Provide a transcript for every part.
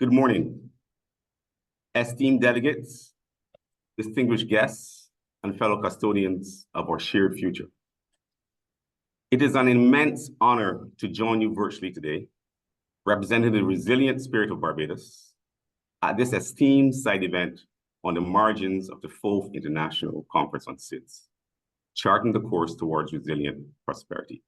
Good morning, esteemed delegates, distinguished guests, and fellow custodians of our shared future. It is an immense honor to join you virtually today, representing the resilient spirit of Barbados at this esteemed side event on the margins of the 4th International Conference on SIDS, charting the course towards resilient prosperity.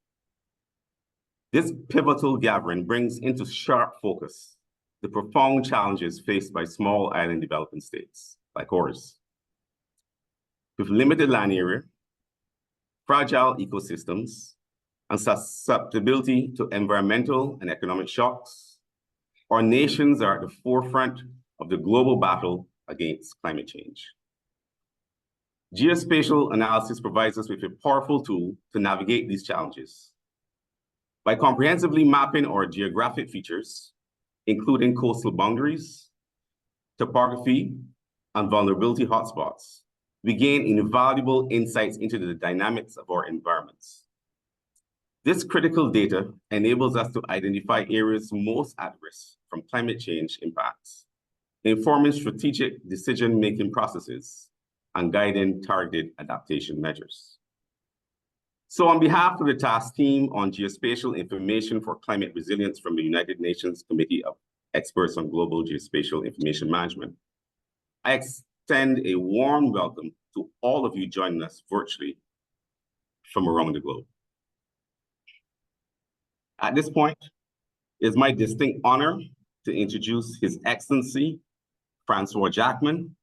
This pivotal gathering brings into sharp focus the profound challenges faced by small island developing states like ours. With limited land area, fragile ecosystems, and susceptibility to environmental and economic shocks, our nations are at the forefront of the global battle against climate change. Geospatial analysis provides us with a powerful tool to navigate these challenges. By comprehensively mapping our geographic features, including coastal boundaries, topography, and vulnerability hotspots, we gain invaluable insights into the dynamics of our environments. This critical data enables us to identify areas most at risk from climate change impacts, informing strategic decision-making processes and guiding targeted adaptation measures. So on behalf of the task team on geospatial information for climate resilience from the United Nations Committee of Experts on Global Geospatial Information Management, I extend a warm welcome to all of you joining us virtually from around the globe. At this point, it is my distinct honor to introduce His Excellency Francois Jackman,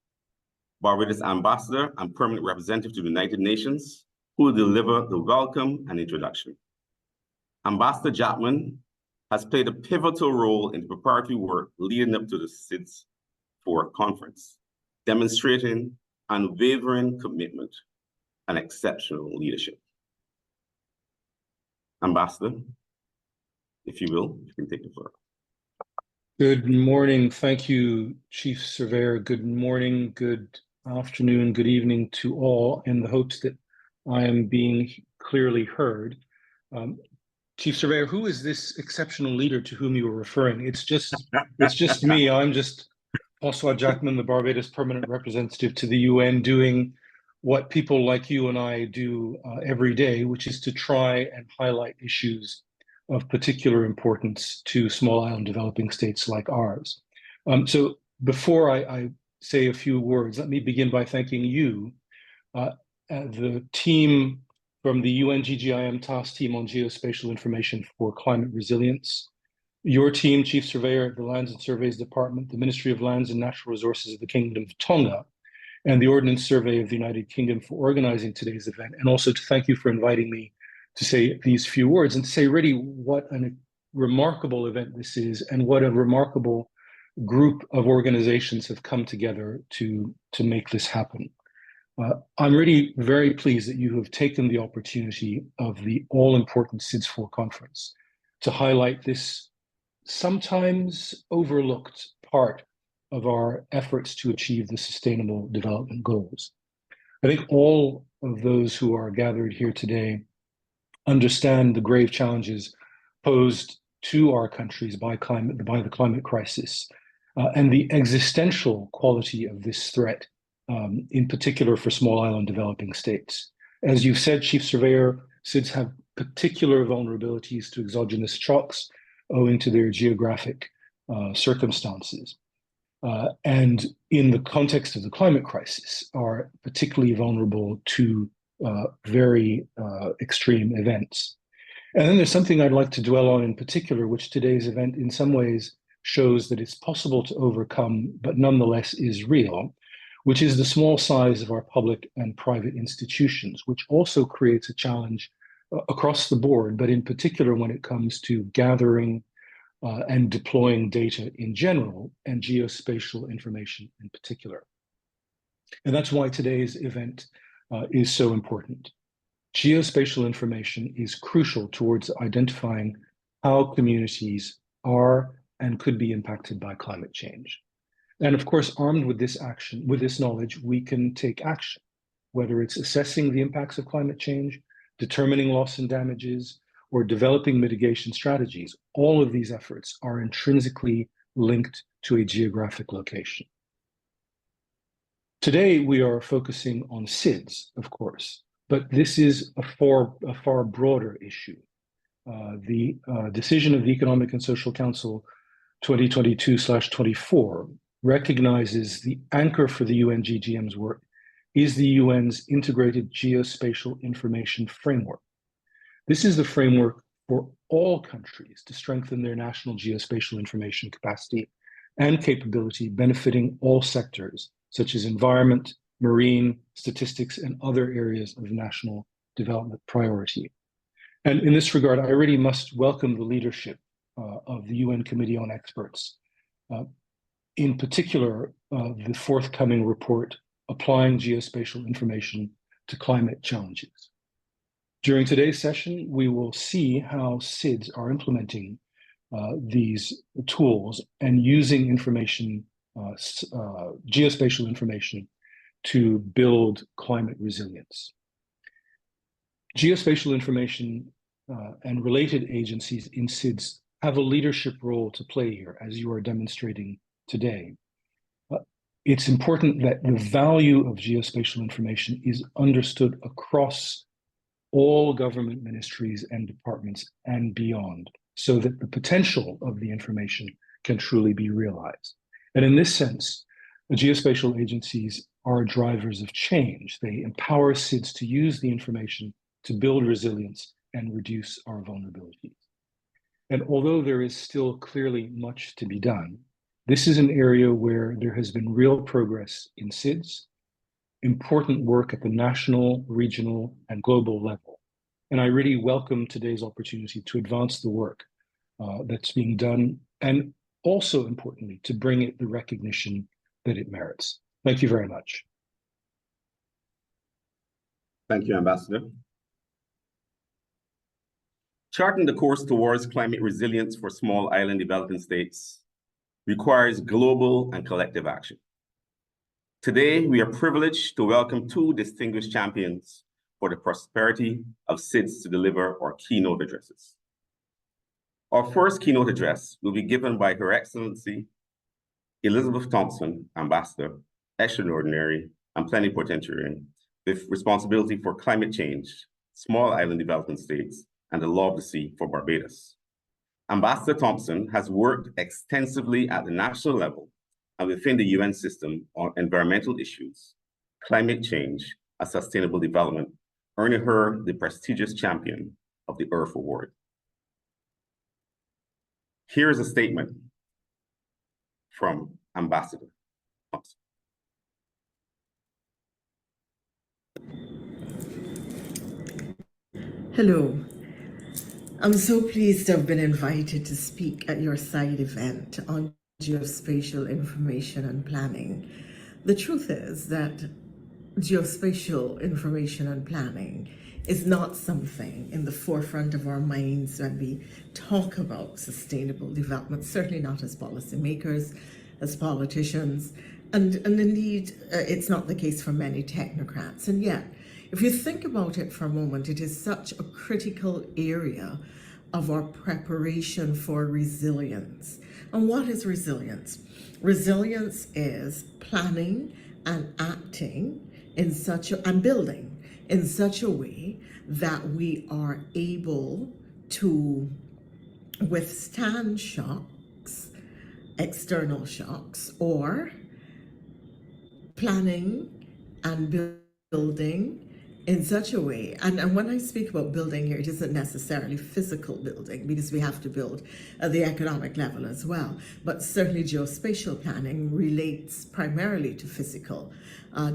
Barbados Ambassador and Permanent Representative to the United Nations, who will deliver the welcome and introduction. Ambassador Jackman has played a pivotal role in the preparatory work leading up to the SIDS4 conference, demonstrating unwavering commitment and exceptional leadership. Ambassador, if you will, you can take the floor. Good morning. Thank you, Chief Surveyor. Good morning, good afternoon, good evening to all, in the hopes that I am being clearly heard. Chief Surveyor, who is this exceptional leader to whom you were referring? It's just me. I'm just Francois Jackman, the Barbados Permanent Representative to the UN, doing what people like you and I do every day, which is to try and highlight issues of particular importance to small island developing states like ours. So before I say a few words, let me begin by thanking you, the team from the UNGGIM task team on geospatial information for climate resilience, your team, Chief Surveyor at the Lands and Surveys Department, the Ministry of Lands and Natural Resources of the Kingdom of Tonga, and the Ordnance Survey of the United Kingdom for organizing today's event, and also to thank you for inviting me to say these few words and to say really what a remarkable event this is and what a remarkable group of organizations have come together to make this happen. I'm really very pleased that you have taken the opportunity of the all-important SIDS4 conference to highlight this sometimes overlooked part of our efforts to achieve the Sustainable Development Goals. I think all of those who are gathered here today understand the grave challenges posed to our countries by the climate crisis, and the existential quality of this threat, in particular for small island developing states. As you've said, Chief Surveyor, SIDS have particular vulnerabilities to exogenous shocks owing to their geographic circumstances. And in the context of the climate crisis, are particularly vulnerable to very extreme events. And then there's something I'd like to dwell on in particular, which today's event in some ways shows that it's possible to overcome, but nonetheless is real, which is the small size of our public and private institutions, which also creates a challenge across the board, but in particular when it comes to gathering and deploying data in general and geospatial information in particular. And that's why today's event is so important. Geospatial information is crucial towards identifying how communities are and could be impacted by climate change. And of course, armed with this knowledge, we can take action, whether it's assessing the impacts of climate change, determining loss and damages, or developing mitigation strategies. All of these efforts are intrinsically linked to a geographic location. Today, we are focusing on SIDS, of course, but this is a far broader issue. The decision of the Economic and Social Council 2022/24 recognizes the anchor for the UNGGM's work is the UN's Integrated Geospatial Information Framework. This is the framework for all countries to strengthen their national geospatial information capacity and capability, benefiting all sectors, such as environment, marine, statistics, and other areas of national development priority. And in this regard, I really must welcome the leadership of the UN Committee on Experts, in particular, the forthcoming report, Applying Geospatial Information to Climate Challenges. During today's session, we will see how SIDS are implementing these tools and using information, geospatial information, to build climate resilience. Geospatial information and related agencies in SIDS have a leadership role to play here, as you are demonstrating today. It's important that the value of geospatial information is understood across all government ministries and departments and beyond, so that the potential of the information can truly be realized. And in this sense, the geospatial agencies are drivers of change. They empower SIDS to use the information to build resilience and reduce our vulnerabilities. And although there is still clearly much to be done, this is an area where there has been real progress in SIDS, important work at the national, regional, and global level. And I really welcome today's opportunity to advance the work that's being done, and also importantly, to bring it the recognition that it merits. Thank you very much. Thank you, Ambassador. Charting the course towards climate resilience for small island developing states requires global and collective action. Today, we are privileged to welcome two distinguished champions for the prosperity of SIDS to deliver our keynote addresses. Our first keynote address will be given by Her Excellency Elizabeth Thompson, Ambassador, Extraordinary and Plenipotentiary, with responsibility for climate change, small island development states, and the law of the sea for Barbados. Ambassador Thompson has worked extensively at the national level and within the UN system on environmental issues, climate change, and sustainable development, earning her the prestigious Champion of the Earth Award. Here is a statement from Ambassador Thompson. Hello. I'm so pleased to have been invited to speak at your side event on geospatial information and planning. The truth is that geospatial information and planning is not something in the forefront of our minds when we talk about sustainable development, certainly not as policymakers, as politicians, and indeed it's not the case for many technocrats. And yet, if you think about it for a moment, it is such a critical area of our preparation for resilience. And what is resilience? Resilience is planning and acting in such a, and building in such a way that we are able to withstand shocks, external shocks, or planning and building in such a way, and when I speak about building here, it isn't necessarily physical building, because we have to build at the economic level as well, but certainly geospatial planning relates primarily to physical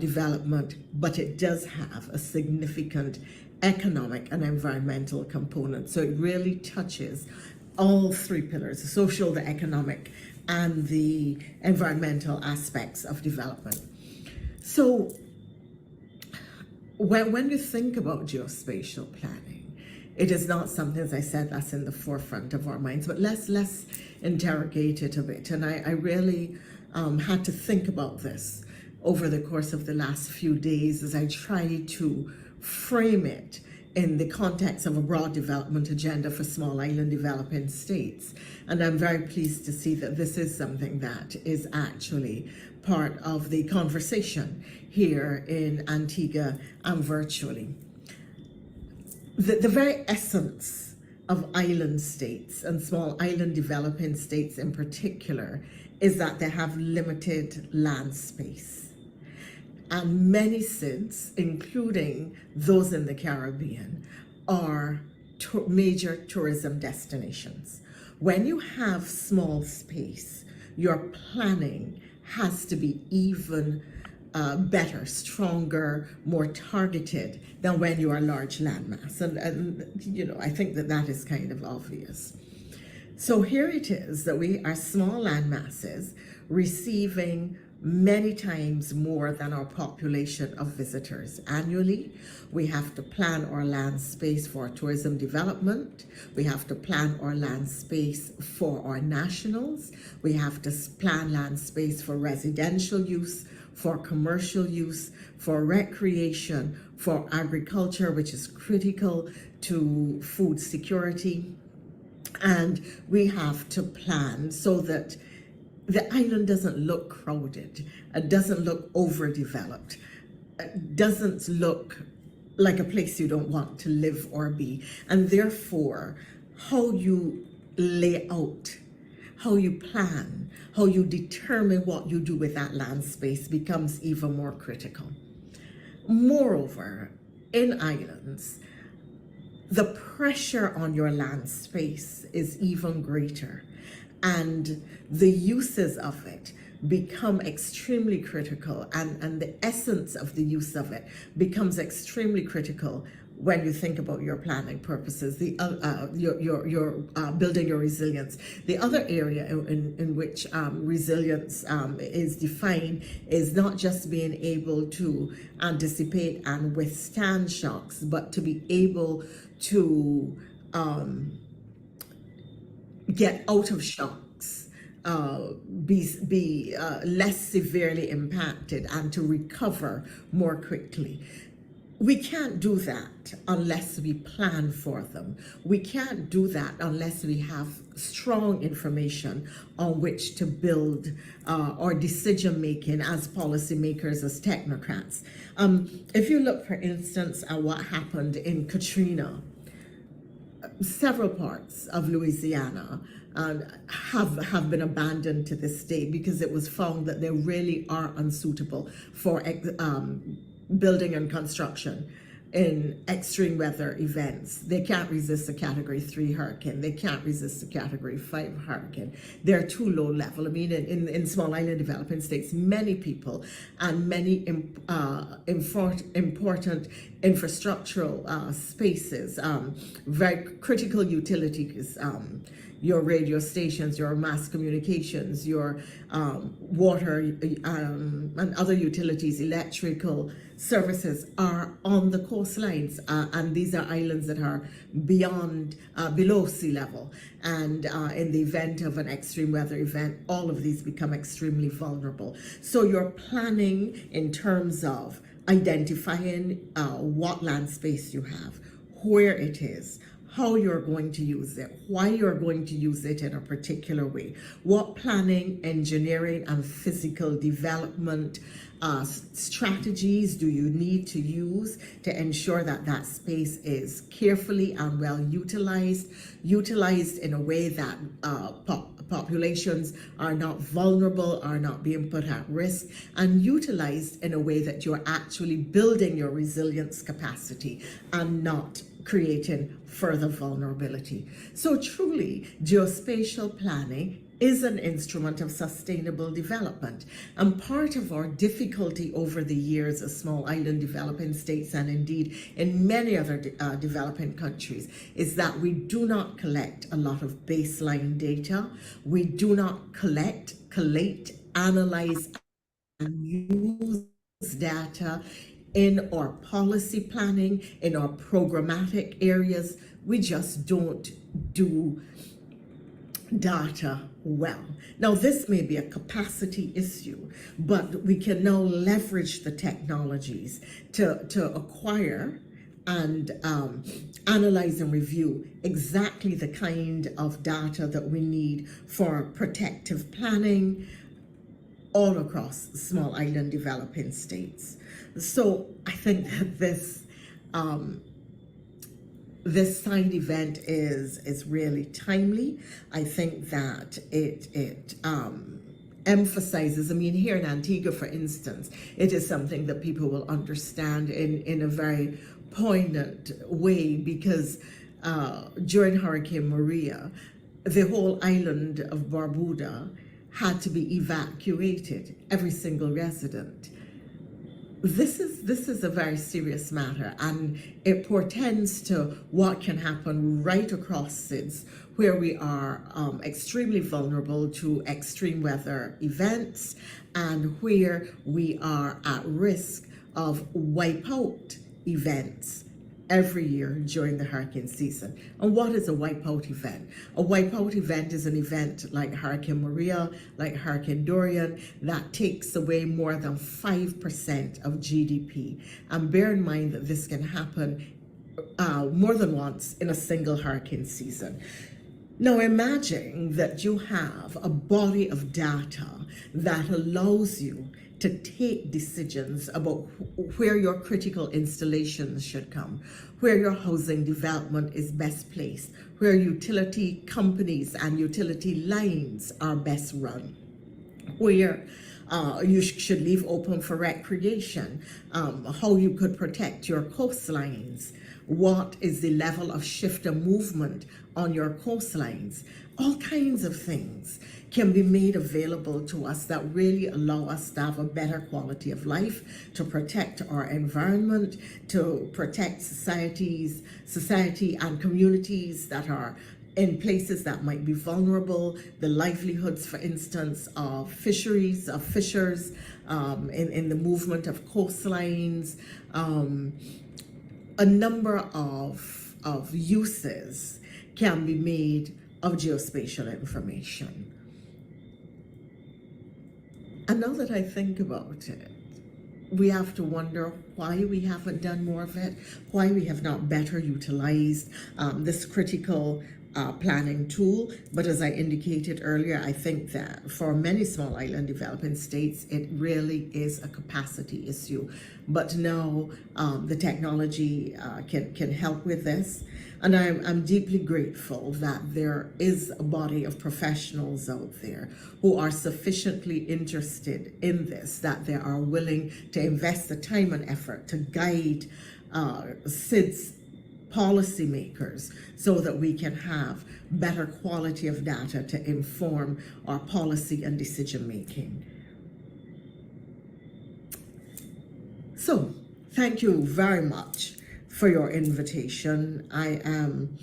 development, but it does have a significant economic and environmental component. So it really touches all three pillars: the social, the economic, and the environmental aspects of development. So when you think about geospatial planning, it is not something, as I said, that's in the forefront of our minds, but let's interrogate it a bit. And I really had to think about this over the course of the last few days as I tried to frame it in the context of a broad development agenda for small island developing states. And I'm very pleased to see that this is something that is actually part of the conversation here in Antigua and virtually. The very essence of island states and small island developing states in particular is that they have limited land space. And many SIDS, including those in the Caribbean, are major tourism destinations. When you have small space, your planning has to be even better, stronger, more targeted than when you are large landmass. And you know, I think that that is kind of obvious. So here it is that we are small land masses receiving many times more than our population of visitors annually. We have to plan our land space for tourism development. We have to plan our land space for our nationals. We have to plan land space for residential use, for commercial use, for recreation, for agriculture, which is critical to food security. And we have to plan so that the island doesn't look crowded, it doesn't look overdeveloped, it doesn't look like a place you don't want to live or be. And therefore, how you lay out, how you plan, how you determine what you do with that land space becomes even more critical. Moreover, in islands, the pressure on your land space is even greater, and the uses of it become extremely critical, and the essence of the use of it becomes extremely critical when you think about your planning purposes, your building your resilience. The other area in which resilience is defined is not just being able to anticipate and withstand shocks, but to be able to get out of shocks, be less severely impacted, and to recover more quickly. We can't do that unless we plan for them. We can't do that unless we have strong information on which to build our decision making as policymakers, as technocrats. If you look, for instance, at what happened in Katrina, several parts of Louisiana have been abandoned to this day because it was found that they really are unsuitable for building and construction in extreme weather events. They can't resist a Category 3 hurricane. They can't resist a Category 5 hurricane. They're too low level. I mean, in small island developing states, many people and many important infrastructural spaces, very critical utilities, your radio stations, your mass communications, your water and other utilities, electrical services are on the coastlines, and these are islands that are below sea level. And in the event of an extreme weather event, all of these become extremely vulnerable. So you're planning in terms of identifying what land space you have, where it is, how you're going to use it, why you're going to use it in a particular way, what planning, engineering, and physical development strategies do you need to use to ensure that that space is carefully and well utilized in a way that populations are not vulnerable, are not being put at risk, and utilized in a way that you're actually building your resilience capacity and not creating further vulnerability. So truly, geospatial planning is an instrument of sustainable development. And part of our difficulty over the years as small island developing states, and indeed in many other developing countries, is that we do not collect a lot of baseline data. We do not collate, analyze, and use data in our policy planning, in our programmatic areas. We just don't do data well. Now, this may be a capacity issue, but we can now leverage the technologies to acquire and analyze and review exactly the kind of data that we need for protective planning all across small island developing states. So I think that this side event is really timely. I think that it emphasizes, I mean, here in Antigua, for instance, it is something that people will understand in a very poignant way, because during Hurricane Maria, the whole island of Barbuda had to be evacuated, every single resident. This is a very serious matter, and it portends to what can happen right across SIDS, where we are extremely vulnerable to extreme weather events, and where we are at risk of wipeout events every year during the hurricane season. And what is a wipeout event? A wipeout event is an event like Hurricane Maria, like Hurricane Dorian, that takes away more than 5% of GDP. And bear in mind that this can happen more than once in a single hurricane season. Now imagine that you have a body of data that allows you to take decisions about where your critical installations should come, where your housing development is best placed, where utility companies and utility lines are best run, where you should leave open for recreation, how you could protect your coastlines, what is the level of shift and movement on your coastlines. All kinds of things can be made available to us that really allow us to have a better quality of life, to protect our environment, to protect society and communities that are in places that might be vulnerable, the livelihoods, for instance, of fisheries, of fishers, in the movement of coastlines, a number of uses can be made of geospatial information. And now that I think about it, we have to wonder why we haven't done more of it, why we have not better utilized this critical planning tool. But as I indicated earlier, I think that for many small island developing states, it really is a capacity issue. But now the technology can help with this. And I'm deeply grateful that there is a body of professionals out there who are sufficiently interested in this, that they are willing to invest the time and effort to guide SIDS policymakers so that we can have better quality of data to inform our policy and decision making. So, thank you very much for your invitation. I am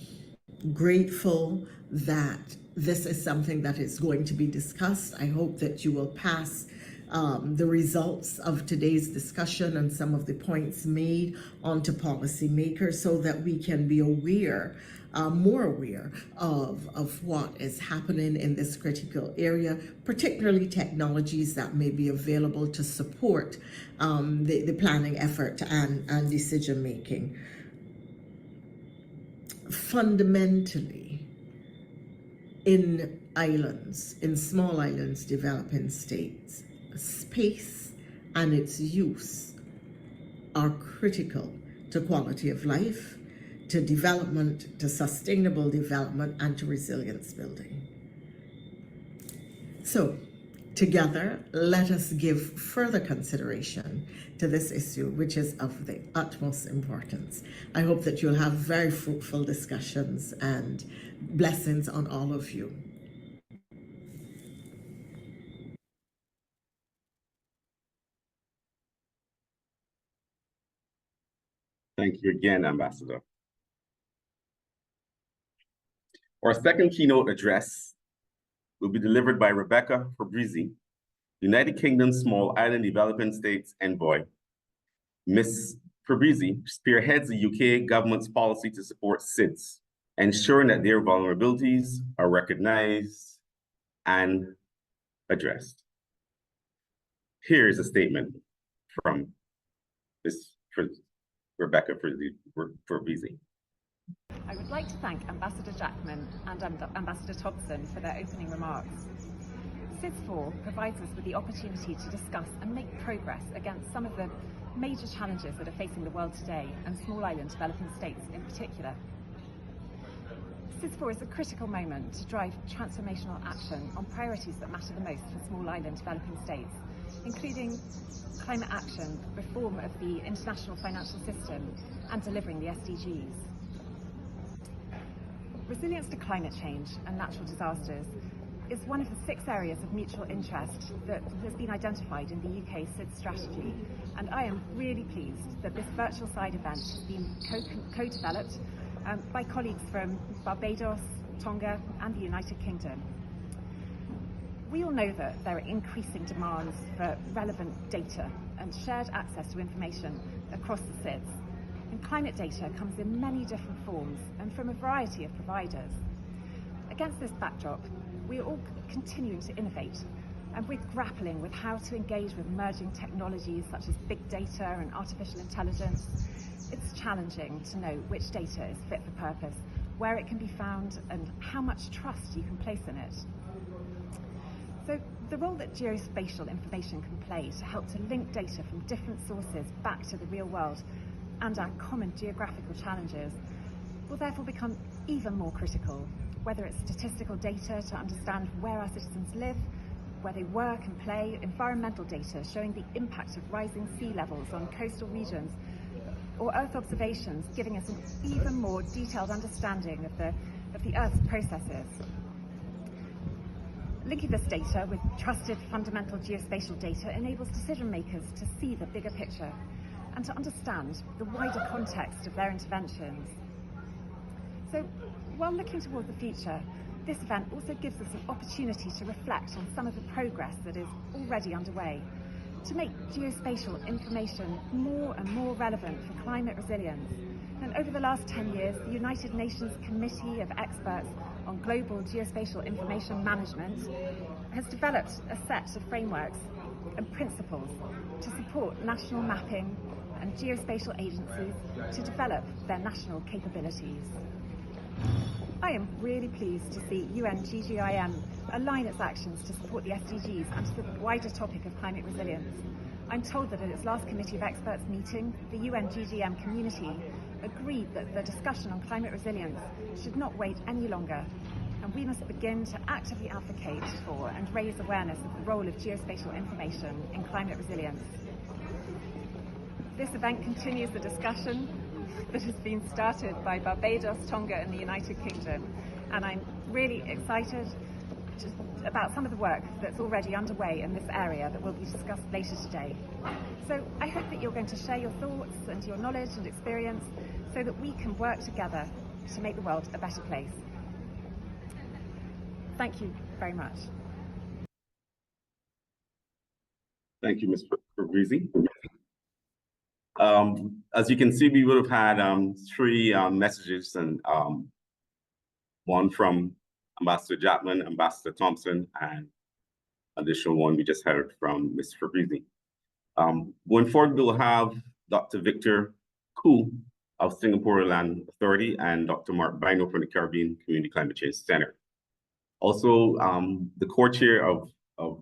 grateful that this is something that is going to be discussed. I hope that you will pass the results of today's discussion and some of the points made onto policymakers so that we can be aware, more aware of what is happening in this critical area, particularly technologies that may be available to support the planning effort and decision making. Fundamentally, in islands, in small islands developing states, space and its use are critical to quality of life, to development, to sustainable development, and to resilience building. So, together, let us give further consideration to this issue, which is of the utmost importance. I hope that you'll have very fruitful discussions, and blessings on all of you. Thank you again, Ambassador. Our second keynote address will be delivered by Rebecca Fabrizi, United Kingdom Small Island Developing States Envoy. Ms. Fabrizi spearheads the UK government's policy to support SIDS, ensuring that their vulnerabilities are recognized and addressed. Here is a statement from Ms. Fabrizi. Rebecca Fervisi. I would like to thank Ambassador Jackman and Ambassador Thompson for their opening remarks. SIDS4 provides us with the opportunity to discuss and make progress against some of the major challenges that are facing the world today, and small island developing states in particular. SIDS4 is a critical moment to drive transformational action on priorities that matter the most for small island developing states, including climate action, reform of the international financial system, and delivering the SDGs. Resilience to climate change and natural disasters is one of the 6 areas of mutual interest that has been identified in the UK SIDS strategy, and I am really pleased that this virtual side event has been co-developed by colleagues from Barbados, Tonga and the United Kingdom. We all know that there are increasing demands for relevant data and shared access to information across the SIDS. And climate data comes in many different forms and from a variety of providers. Against this backdrop, we are all continuing to innovate, and we're grappling with how to engage with emerging technologies such as big data and artificial intelligence. It's challenging to know which data is fit for purpose, where it can be found, and how much trust you can place in it. So the role that geospatial information can play to help to link data from different sources back to the real world and our common geographical challenges will therefore become even more critical, whether it's statistical data to understand where our citizens live, where they work and play, environmental data showing the impact of rising sea levels on coastal regions, or Earth observations giving us an even more detailed understanding of the Earth's processes. Linking this data with trusted fundamental geospatial data enables decision makers to see the bigger picture and to understand the wider context of their interventions. So, while looking toward the future, this event also gives us an opportunity to reflect on some of the progress that is already underway, to make geospatial information more and more relevant for climate resilience. And over the last 10 years, the United Nations Committee of Experts on Global Geospatial Information Management has developed a set of frameworks and principles to support national mapping and geospatial agencies to develop their national capabilities. I am really pleased to see UNGGIM align its actions to support the SDGs and to the wider topic of climate resilience. I'm told that at its last Committee of Experts meeting, the UNGGM community agreed that the discussion on climate resilience should not wait any longer, and we must begin to actively advocate for and raise awareness of the role of geospatial information in climate resilience. This event continues the discussion that has been started by Barbados, Tonga and the United Kingdom, and I'm really excited about some of the work that's already underway in this area that will be discussed later today. So I hope that you're going to share your thoughts and your knowledge and experience so that we can work together to make the world a better place. Thank you very much. Thank you, Ms. Fervisi. As you can see, we would have had 3 messages, and one from Ambassador Jackman, Ambassador Thompson, and additional one we just heard from Ms. Fervisi. Going forward, we'll have Dr. Victor Koo of Singapore Land Authority and Dr. Mark Bino from the Caribbean Community Climate Change Center. Also, the co-chair of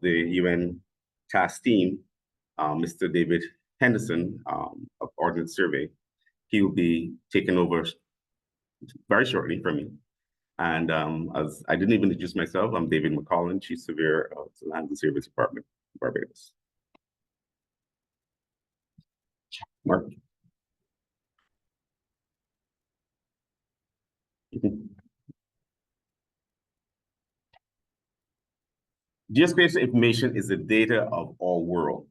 the UN task team, Mr. David Henderson of Ordnance Survey, he will be taking over very shortly from me. And as I didn't even introduce myself, I'm David McCollin, Chief Surveyor of the Land and Survey Department of Barbados. Mark. Geospatial information is the data of our world.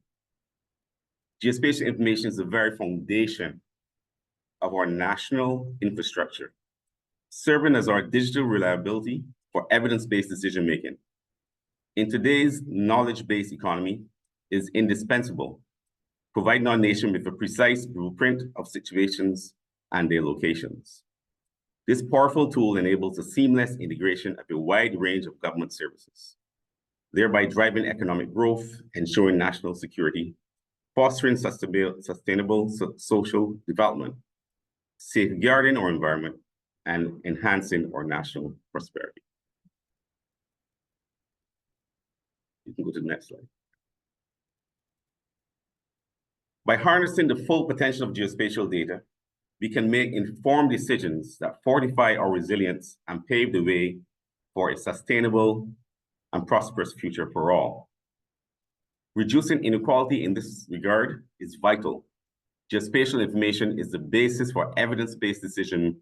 Geospatial information is the very foundation of our national infrastructure, serving as our digital reliability for evidence-based decision-making. In today's knowledge-based economy, it is indispensable, providing our nation with a precise blueprint of situations and their locations. This powerful tool enables a seamless integration of a wide range of government services, thereby driving economic growth, ensuring national security, fostering sustainable social development, safeguarding our environment, and enhancing our national prosperity. You can go to the next slide. By harnessing the full potential of geospatial data, we can make informed decisions that fortify our resilience and pave the way for a sustainable and prosperous future for all. Reducing inequality in this regard is vital. Geospatial information is the basis for evidence-based decision,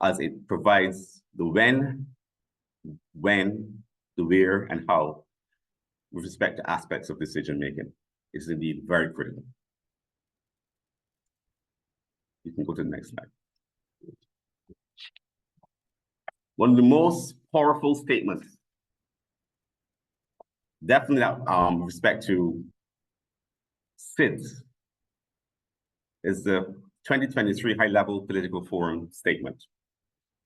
as it provides the when, the where, and how with respect to aspects of decision-making. It is indeed very critical. You can go to the next slide. One of the most powerful statements, definitely with respect to SIDS, is the 2023 High-Level Political Forum statement.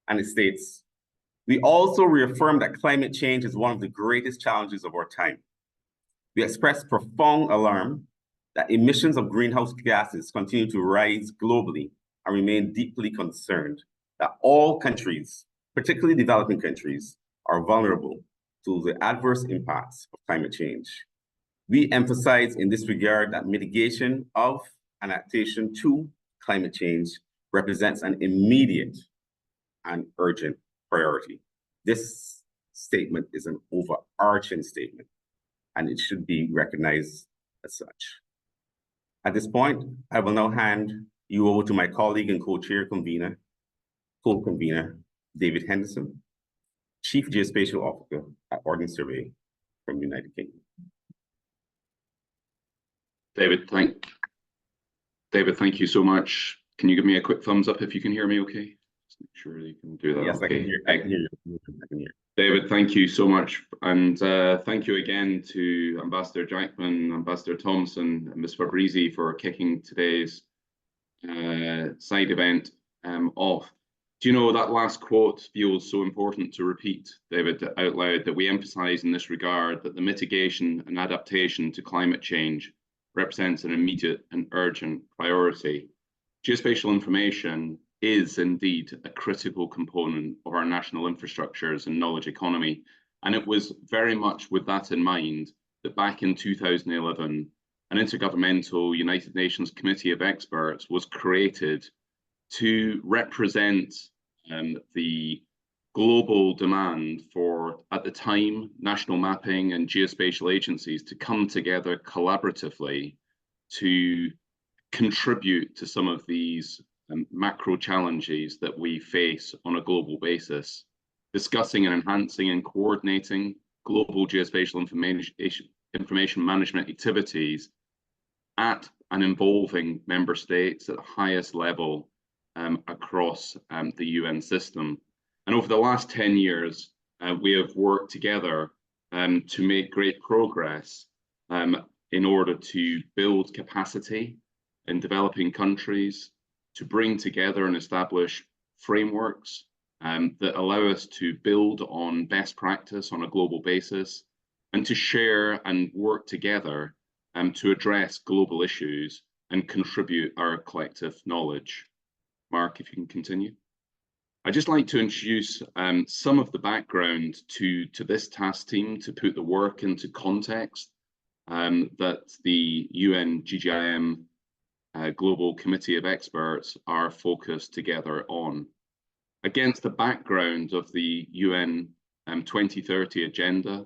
And it states, "We also reaffirm that climate change is one of the greatest challenges of our time. We express profound alarm that emissions of greenhouse gases continue to rise globally and remain deeply concerned that all countries, particularly developing countries, are vulnerable to the adverse impacts of climate change. We emphasize in this regard that mitigation of and adaptation to climate change represents an immediate and urgent priority." This statement is an overarching statement, and it should be recognized as such. At this point, I will now hand you over to my colleague and co-convener, David Henderson, Chief Geospatial Officer at Ordnance Survey from the United Kingdom. David, thank you so much. Can you give me a quick thumbs up if you can hear me okay? Just make sure you can do that. Yes, okay. I can hear you. I can hear you. David, thank you so much. And thank you again to Ambassador Jackman, Ambassador Thompson, and Ms. Fabrizi for kicking today's side event off. Do you know that last quote feels so important to repeat, David, out loud, that we emphasize in this regard that the mitigation and adaptation to climate change represents an immediate and urgent priority. Geospatial information is indeed a critical component of our national infrastructures and knowledge economy. And it was very much with that in mind that back in 2011, an intergovernmental United Nations Committee of Experts was created to represent the global demand for, at the time, national mapping and geospatial agencies to come together collaboratively to contribute to some of these macro challenges that we face on a global basis, discussing and enhancing and coordinating global geospatial information management activities at and involving member states at the highest level across the UN system. And over the last 10 years, we have worked together to make great progress in order to build capacity in developing countries, to bring together and establish frameworks that allow us to build on best practice on a global basis, and to share and work together to address global issues and contribute our collective knowledge. Mark, if you can continue. I'd just like to introduce some of the background to this task team to put the work into context that the UN GGIM Global Committee of Experts are focused together on. Against the background of the UN 2030 agenda,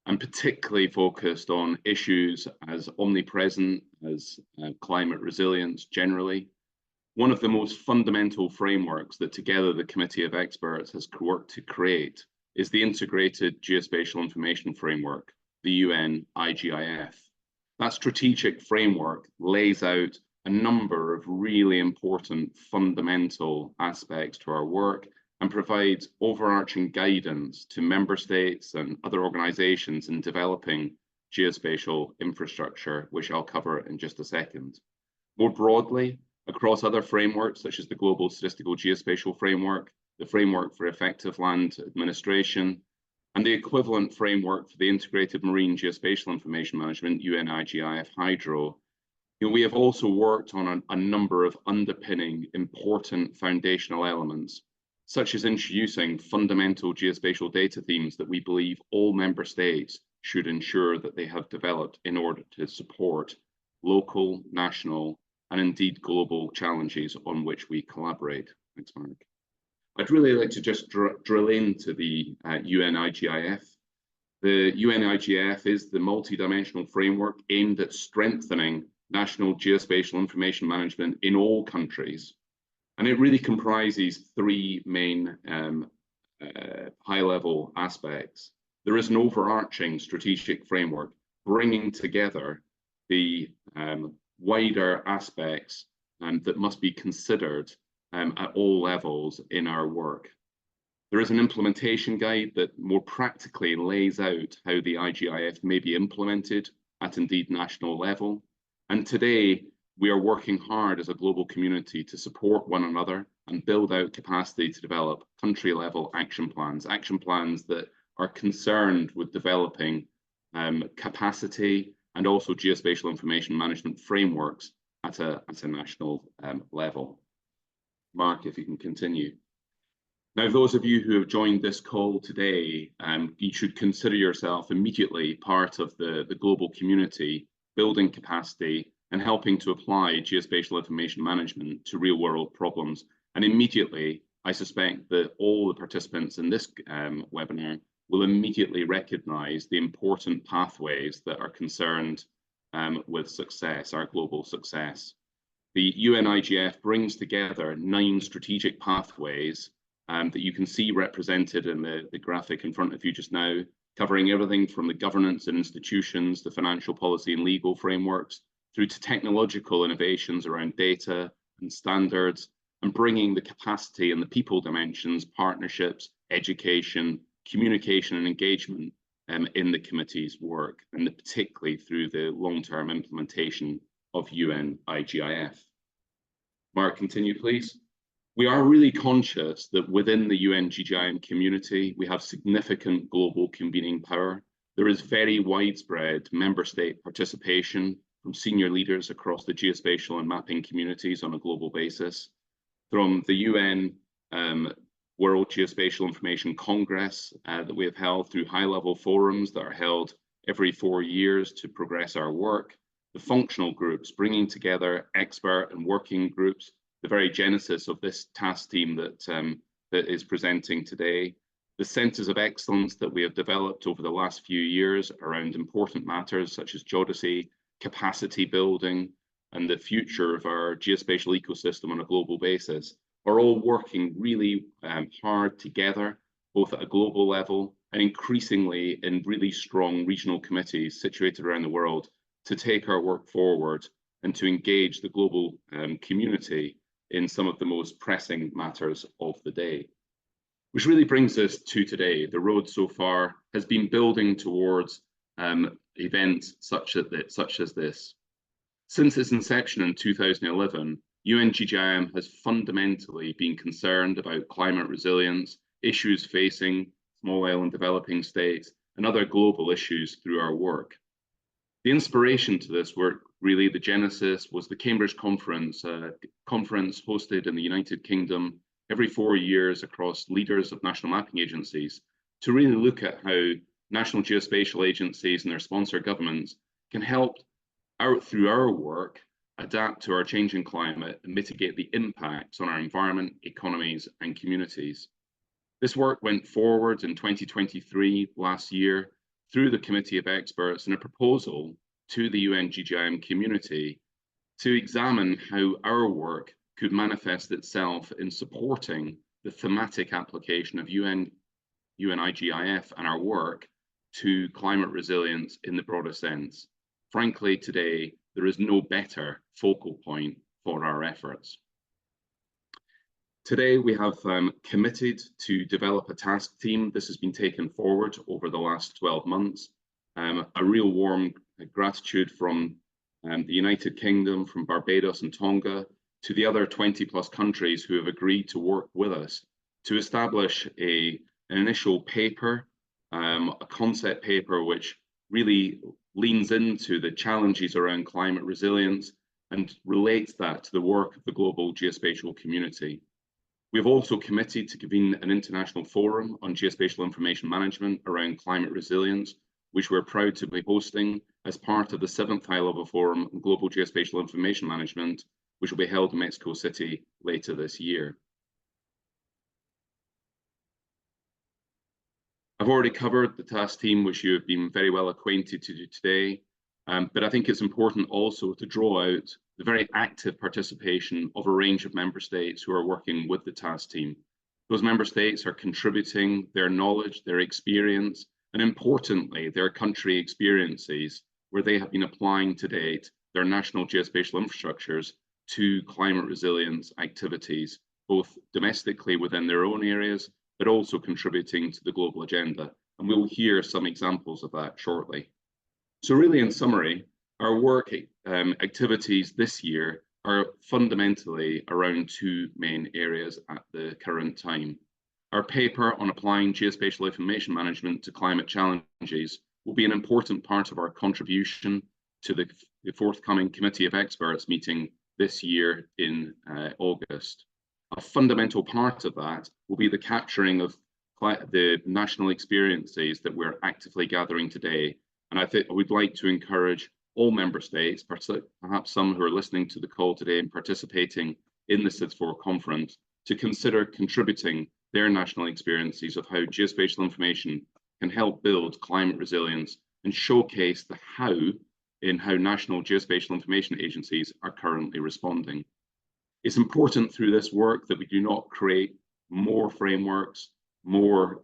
and particularly focused on issues as omnipresent as climate resilience generally, one of the most fundamental frameworks that together the Committee of Experts has worked to create is the Integrated Geospatial Information Framework, the UN IGIF. That strategic framework lays out a number of really important fundamental aspects to our work and provides overarching guidance to member states and other organizations in developing geospatial infrastructure, which I'll cover in just a second. More broadly, across other frameworks, such as the Global Statistical Geospatial Framework, the Framework for Effective Land Administration, and the equivalent framework for the Integrated Marine Geospatial Information Management, UNIGIF Hydro, We have also worked on a number of underpinning important foundational elements, such as introducing fundamental geospatial data themes that we believe all member states should ensure that they have developed in order to support local, national, and indeed global challenges on which we collaborate. Thanks, Mark. I'd really like to just drill into the UNIGIF. The UNIGF is the multi-dimensional framework aimed at strengthening national geospatial information management in all countries. And it really comprises three main high-level aspects. There is an overarching strategic framework bringing together the wider aspects that must be considered at all levels in our work. There is an implementation guide that more practically lays out how the IGIF may be implemented at indeed national level. And today, we are working hard as a global community to support one another and build out capacity to develop country-level action plans that are concerned with developing capacity and also geospatial information management frameworks at a national level. Mark, if you can continue. Now, those of you who have joined this call today, you should consider yourself immediately part of the global community, building capacity and helping to apply geospatial information management to real-world problems. And immediately, I suspect that all the participants in this webinar will immediately recognize the important pathways that are concerned with success, our global success. The UNIGF brings together 9 strategic pathways that you can see represented in the graphic in front of you just now, covering everything from the governance and institutions, the financial policy and legal frameworks, through to technological innovations around data and standards, and bringing the capacity and the people dimensions, partnerships, education, communication and engagement in the committee's work, and particularly through the long-term implementation of UNIGIF. Mark, continue, please. We are really conscious that within the UNGGIM community, we have significant global convening power. There is very widespread member state participation from senior leaders across the geospatial and mapping communities on a global basis. From the UN World Geospatial Information Congress that we have held through high-level forums that are held every 4 years to progress our work, the functional groups bringing together expert and working groups, the very genesis of this task team that is presenting today, the centers of excellence that we have developed over the last few years around important matters such as geodesy, capacity building, and the future of our geospatial ecosystem on a global basis are all working really hard together, both at a global level and increasingly in really strong regional committees situated around the world to take our work forward and to engage the global community in some of the most pressing matters of the day. Which really brings us to today. The road so far has been building towards events such as this. Since its inception in 2011, UNGGIM has fundamentally been concerned about climate resilience, issues facing small island developing states, and other global issues through our work. The inspiration to this work, really the genesis, was the Cambridge Conference, conference hosted in the United Kingdom every 4 years across leaders of national mapping agencies to really look at how national geospatial agencies and their sponsor governments can help through our work adapt to our changing climate and mitigate the impacts on our environment, economies, and communities. This work went forward in 2023, last year, through the Committee of Experts in a proposal to the UNGGIM community to examine how our work could manifest itself in supporting the thematic application of UNIGIF and our work to climate resilience in the broader sense. Frankly, today, there is no better focal point for our efforts. Today, we have committed to develop a task team. This has been taken forward over the last 12 months. A real warm gratitude from the United Kingdom, from Barbados and Tonga, to the other 20+ countries who have agreed to work with us to establish an initial paper, a concept paper which really leans into the challenges around climate resilience and relates that to the work of the global geospatial community. We have also committed to convene an international forum on geospatial information management around climate resilience, which we're proud to be hosting as part of the 7th High-Level Forum on Global Geospatial Information Management, which will be held in Mexico City later this year. I've already covered the task team, which you have been very well acquainted to today, but I think it's important also to draw out the very active participation of a range of member states who are working with the task team. Those member states are contributing their knowledge, their experience, and importantly, their country experiences, where they have been applying to date their national geospatial infrastructures to climate resilience activities, both domestically within their own areas, but also contributing to the global agenda. And we'll hear some examples of that shortly. So really, in summary, our work activities this year are fundamentally around two main areas at the current time. Our paper on applying geospatial information management to climate challenges will be an important part of our contribution to the forthcoming Committee of Experts meeting this year in August. A fundamental part of that will be the capturing of the national experiences that we're actively gathering today. And I think I would like to encourage all member states, perhaps some who are listening to the call today and participating in the SIDS4 conference, to consider contributing their national experiences of how geospatial information can help build climate resilience and showcase the how in how national geospatial information agencies are currently responding. It's important through this work that we do not create more frameworks, more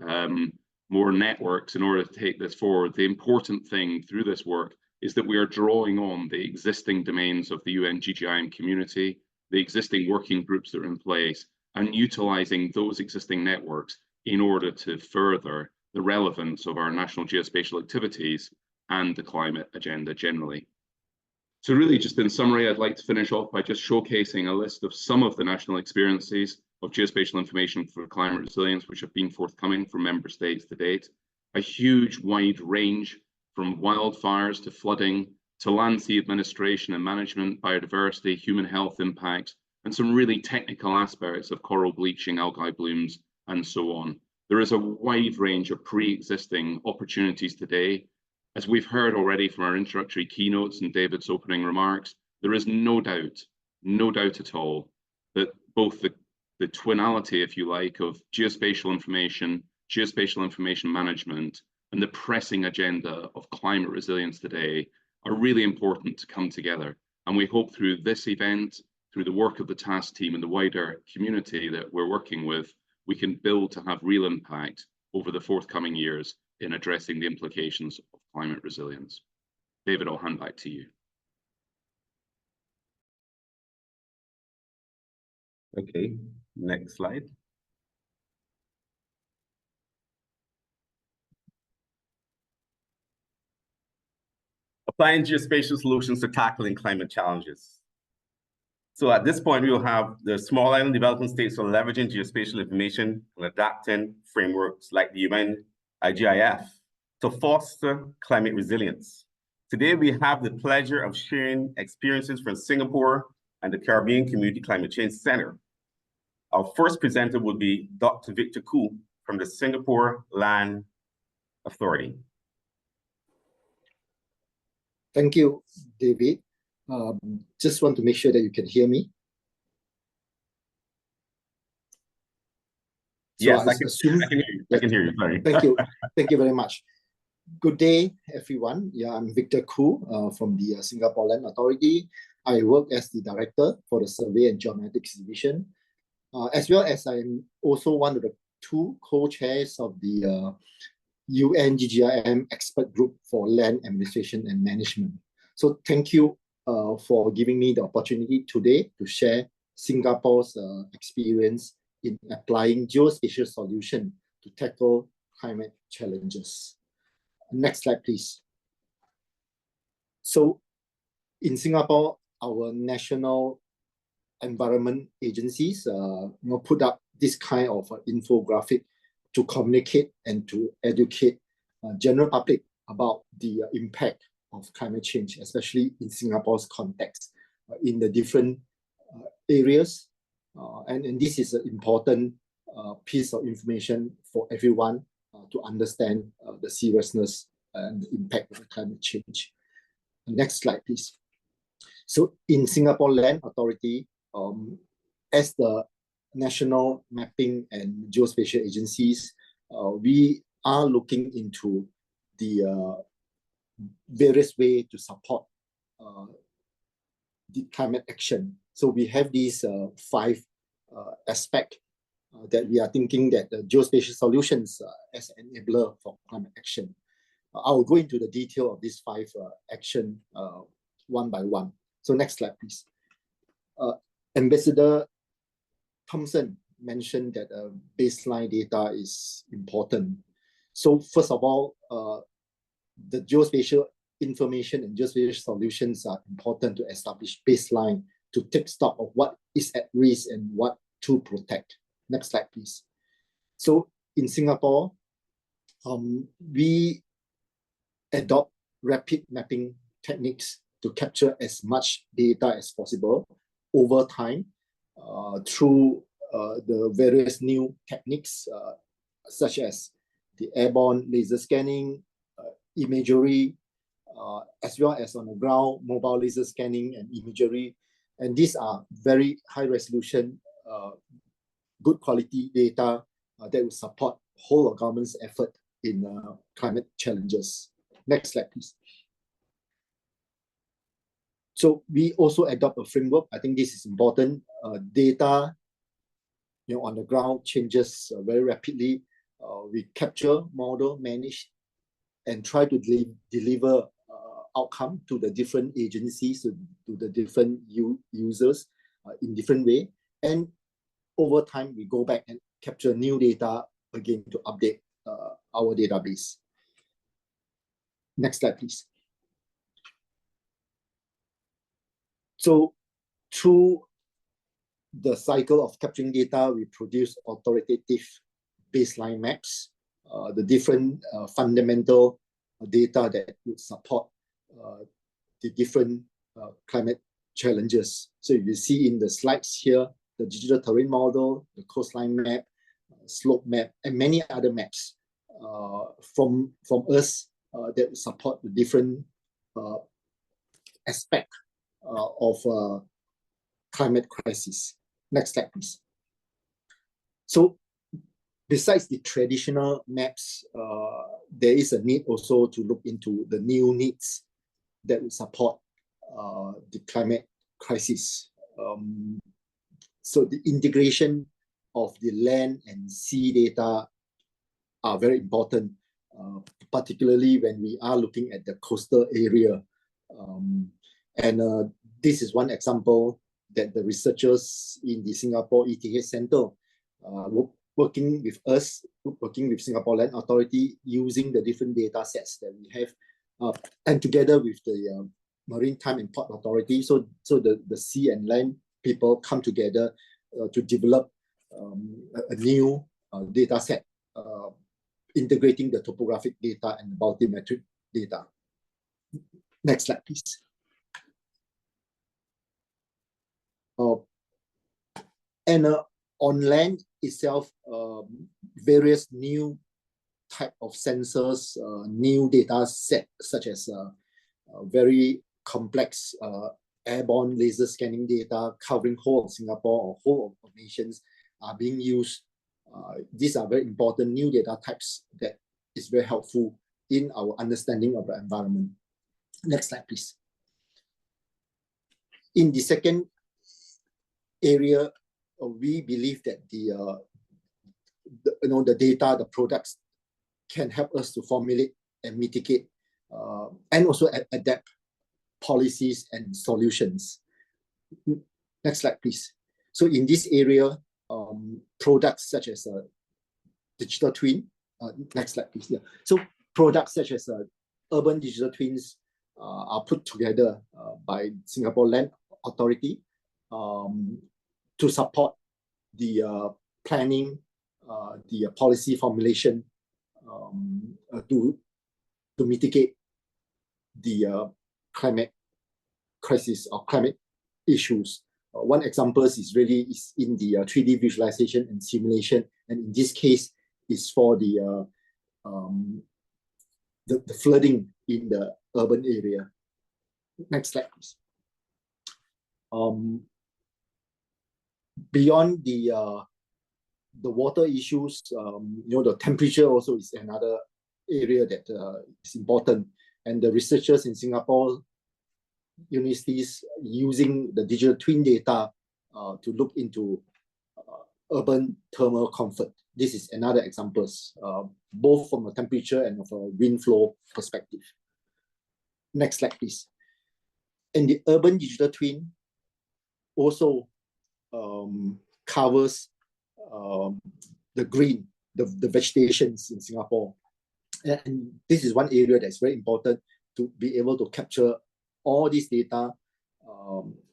networks in order to take this forward. The important thing through this work is that we are drawing on the existing domains of the UN GGIM community, the existing working groups that are in place, and utilizing those existing networks in order to further the relevance of our national geospatial activities and the climate agenda generally. So really, just in summary, I'd like to finish off by just showcasing a list of some of the national experiences of geospatial information for climate resilience, which have been forthcoming from member states to date. A huge wide range from wildfires to flooding to land sea administration and management, biodiversity, human health impact, and some really technical aspects of coral bleaching, algae blooms, and so on. There is a wide range of pre-existing opportunities today. As we've heard already from our introductory keynotes and David's opening remarks, there is no doubt at all, that both the twinality, if you like, of geospatial information management, and the pressing agenda of climate resilience today are really important to come together. And we hope through this event, through the work of the task team and the wider community that we're working with, we can build to have real impact over the forthcoming years in addressing the implications of climate resilience. David, I'll hand back to you. Okay, next slide. Applying geospatial solutions to tackling climate challenges. So at this point, we will have the small island development states are leveraging geospatial information and adapting frameworks like the UN IGIF to foster climate resilience. Today, we have the pleasure of sharing experiences from Singapore and the Caribbean Community Climate Change Center. Our first presenter will be Dr. Victor Khoo from the Singapore Land Authority. Thank you, David. Just want to make sure that you can hear me. Yes, I can hear you. Sorry. Thank you. Thank you very much. Good day, everyone. Yeah, I'm Victor Khoo from the Singapore Land Authority. I work as the Director for the Survey and Geomatics Division, as well as I'm also one of the two co-chairs of the UN GGIM Expert Group for Land Administration and Management. So thank you for giving me the opportunity today to share Singapore's experience in applying geospatial solutions to tackle climate challenges. Next slide, please. So in Singapore, our national environment agencies put up this kind of infographic to communicate and to educate general public about the impact of climate change, especially in Singapore's context. in the different areas. And this is an important piece of information for everyone to understand the seriousness and the impact of climate change. Next slide, please. So in Singapore Land Authority, as the national mapping and geospatial agencies, we are looking into the various ways to support the climate action. So we have these 5 aspects that we are thinking that the geospatial solutions as an enabler for climate action. I will go into the detail of these 5 action one by one. So next slide, please. Ambassador Thompson mentioned that baseline data is important. So first of all, the geospatial information and geospatial solutions are important to establish baseline to take stock of what is at risk and what to protect. Next slide, please. So in Singapore, we adopt rapid mapping techniques to capture as much data as possible over time through the various new techniques such as the airborne laser scanning, imagery, as well as on the ground mobile laser scanning and imagery. And these are very high resolution, good quality data that will support whole of government's effort in climate challenges. Next slide, please. So we also adopt a framework. I think this is important. Data, on the ground changes very rapidly. We capture, model, manage, and try to deliver outcome to the different agencies, to the different users in different way. And over time, we go back and capture new data again to update our database. Next slide, please. So through the cycle of capturing data, we produce authoritative baseline maps, the different fundamental data that would support the different climate challenges. So you see in the slides here, the digital terrain model, the coastline map, slope map, and many other maps from us that support the different aspects of climate crisis. Next slide, please. So besides the traditional maps, there is a need also to look into the new needs that will support the climate crisis. So the integration of the land and sea data are very important, particularly when we are looking at the coastal area. And this is one example that the researchers in the Singapore ETH Center working with us, working with Singapore Land Authority, using the different data sets that we have, and together with the Maritime and Port Authority, so the sea and land people come together to develop a new data set, integrating the topographic data and the multimetric data. Next slide, please. And on land itself, various new type of sensors, new data set, such as very complex airborne laser scanning data covering whole of Singapore or whole of nations are being used. These are very important new data types that is very helpful in our understanding of the environment. Next slide, please. In the second area, we believe that the data, the products can help us to formulate and mitigate and also adapt policies and solutions. Next slide, please. So in this area, products such as digital twin, next slide, please. Yeah. So products such as urban digital twins are put together by Singapore Land Authority to support the planning, the policy formulation to mitigate the climate crisis or climate issues. One example is in the 3D visualization and simulation, and in this case is for the flooding in the urban area. Next slide, please. Beyond the water issues, the temperature also is another area that is important, and the researchers in Singapore universities using the digital twin data to look into urban thermal comfort. This is another example, both from a temperature and of a wind flow perspective. Next slide, please. And the urban digital twin also covers the green, the vegetations in Singapore. And this is one area that's very important to be able to capture all this data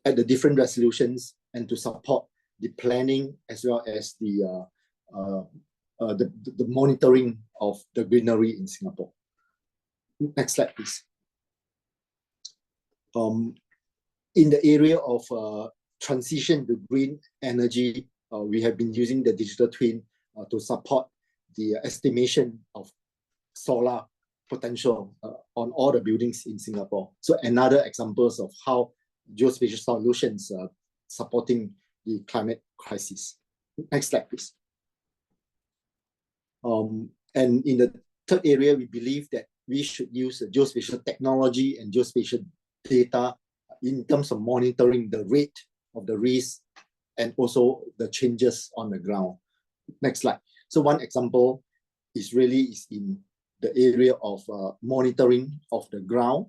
at the different resolutions and to support the planning as well as the monitoring of the greenery in Singapore. Next slide, please. In the area of transition to green energy, we have been using the digital twin to support the estimation of solar potential on all the buildings in Singapore. So another examples of how geospatial solutions are supporting the climate crisis. Next slide, please. And in the third area, we believe that we should use geospatial technology and geospatial data in terms of monitoring the rate of the risk and also the changes on the ground. Next slide. So one example is in the area of monitoring of the ground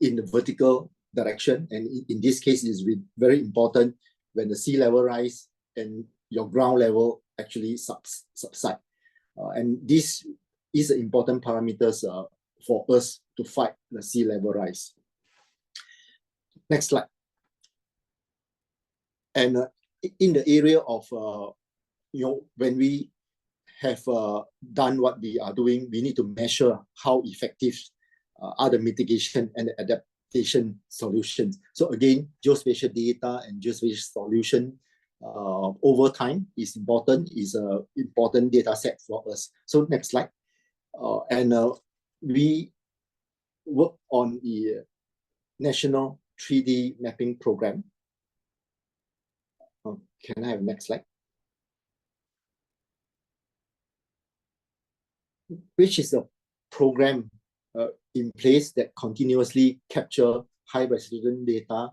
in the vertical direction. And in this case, it is very important when the sea level rise and your ground level actually subside. And this is an important parameters for us to fight the sea level rise. Next slide. And in the area of, when we have done what we are doing, we need to measure how effective are the mitigation and the adaptation solutions. So again, geospatial data and geospatial solution over time is important, is an important data set for us. So next slide. We work on the National 3D Mapping Program. Can I have next slide? Which is a program in place that continuously capture high resolution data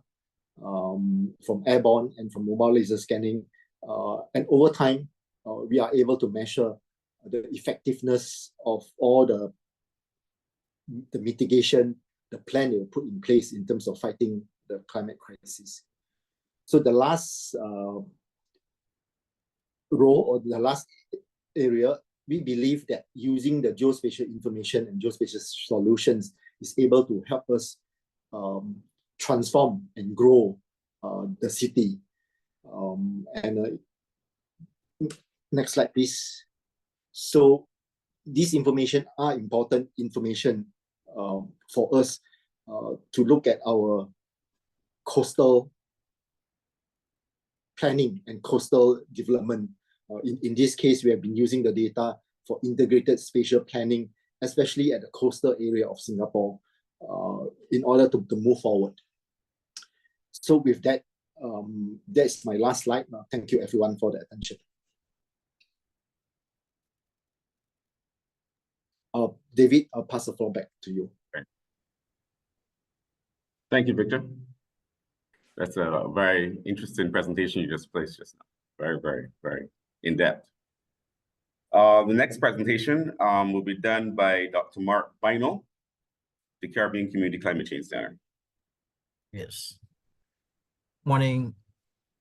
from airborne and from mobile laser scanning. And over time, we are able to measure the effectiveness of all the mitigation, the plan they will put in place in terms of fighting the climate crisis. So the last row or the last area, we believe that using the geospatial information and geospatial solutions is able to help us transform and grow the city. Next slide, please. So this information are important information for us to look at our coastal planning and coastal development. In this case, we have been using the data for integrated spatial planning, especially at the coastal area of Singapore, in order to move forward. So with that, that's my last slide. Thank you everyone for the attention. David, I'll pass the floor back to you. Thank you, Victor. That's a very interesting presentation you just placed just now. Very, very, very in-depth. The next presentation will be done by Dr. Mark Bino, the Caribbean Community Climate Change Center. Yes. Morning,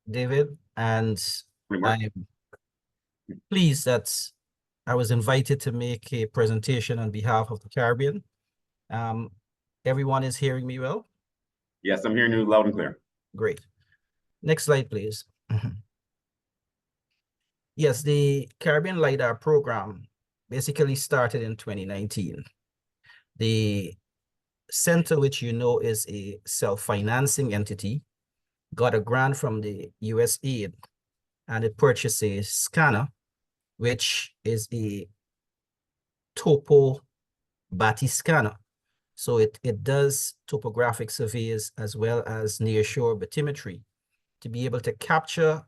David. And I'm pleased that I was invited to make a presentation on behalf of the Caribbean. Everyone is hearing me well? Yes, I'm hearing you loud and clear. Great. Next slide, please. Yes, the Caribbean LiDAR program basically started in 2019. The center, which you know is a self-financing entity, got a grant from the USAID, and it purchased a scanner, which is a topo batty scanner. So it does topographic surveys as well as nearshore bathymetry to be able to capture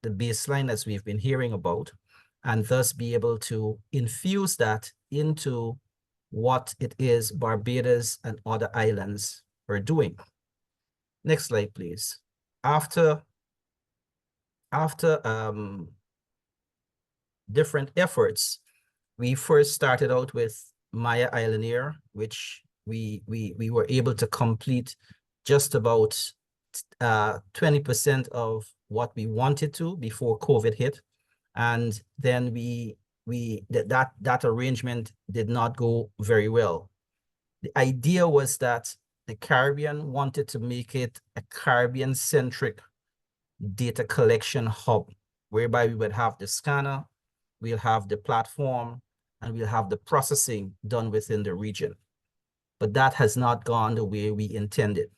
the baseline as we've been hearing about, and thus be able to infuse that into what it is Barbados and other islands are doing. Next slide, please. After different efforts, we first started out with Maya Island Air, which we were able to complete just about 20% of what we wanted to before COVID hit. And then that arrangement did not go very well. The idea was that the Caribbean wanted to make it a Caribbean-centric data collection hub, whereby we would have the scanner, we'll have the platform, and we'll have the processing done within the region. But that has not gone the way we intended.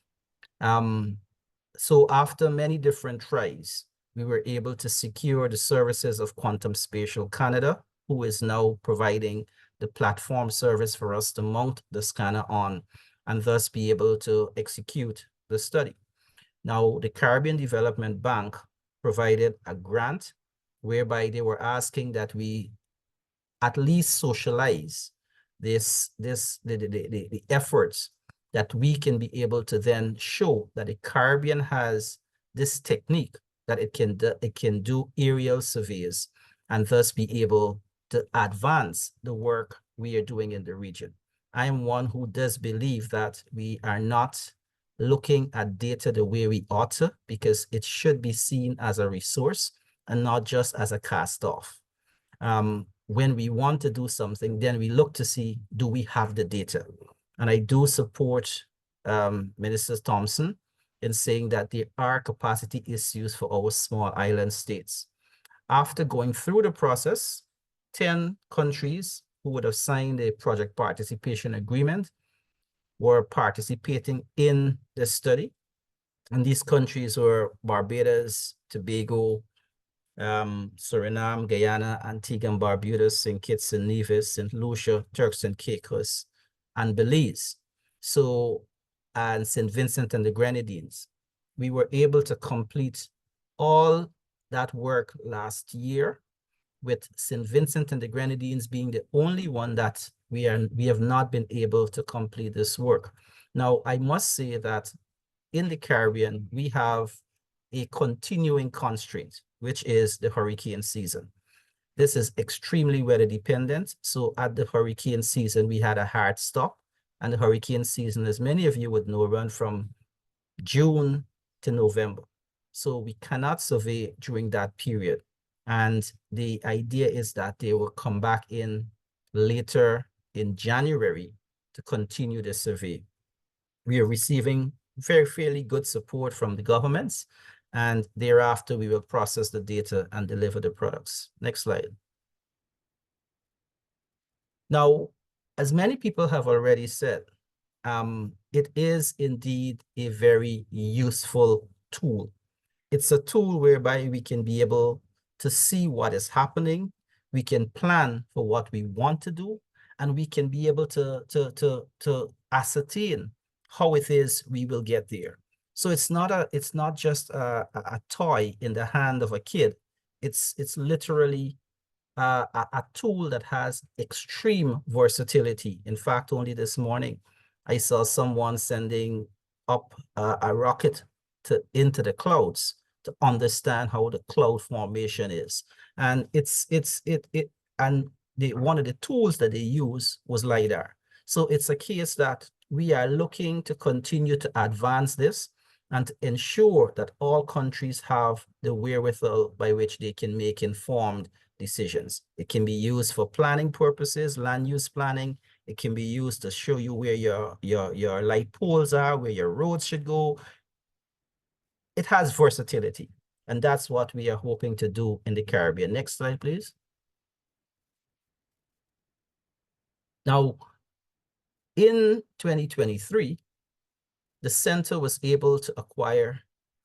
So after many different tries, we were able to secure the services of Quantum Spatial Canada, who is now providing the platform service for us to mount the scanner on, and thus be able to execute the study. Now, the Caribbean Development Bank provided a grant whereby they were asking that we at least socialize the efforts that we can be able to then show that the Caribbean has this technique that it can do aerial surveys and thus be able to advance the work we are doing in the region. I am one who does believe that we are not looking at data the way we ought to, because it should be seen as a resource and not just as a cast-off. When we want to do something, then we look to see, do we have the data? And I do support Minister Thompson in saying that there are capacity issues for our small island states. After going through the process, 10 countries who would have signed a project participation agreement were participating in the study. And these countries were Barbados, Tobago, Suriname, Guyana, Antigua and Barbuda, St. Kitts and Nevis, St. Lucia, Turks and Caicos, and Belize. So, and St. Vincent and the Grenadines. We were able to complete all that work last year, with St. Vincent and the Grenadines being the only one that we have not been able to complete this work. Now, I must say that in the Caribbean, we have a continuing constraint, which is the hurricane season. This is extremely weather dependent. So at the hurricane season, we had a hard stop. And the hurricane season, as many of you would know, run from June to November. So we cannot survey during that period. And the idea is that they will come back in later in January to continue the survey. We are receiving fairly good support from the governments, and thereafter we will process the data and deliver the products. Next slide. Now, as many people have already said, it is indeed a very useful tool. It's a tool whereby we can be able to see what is happening, we can plan for what we want to do, and we can be able to ascertain how it is we will get there. So it's not just a toy in the hand of a kid. It's literally a tool that has extreme versatility. In fact, only this morning, I saw someone sending up a rocket into the clouds to understand how the cloud formation is. And one of the tools that they use was LiDAR. So it's a case that we are looking to continue to advance this and to ensure that all countries have the wherewithal by which they can make informed decisions. It can be used for planning purposes, land use planning. It can be used to show you where your light poles are, where your roads should go. It has versatility, and that's what we are hoping to do in the Caribbean. Next slide, please. Now, in 2023, the center was able to acquire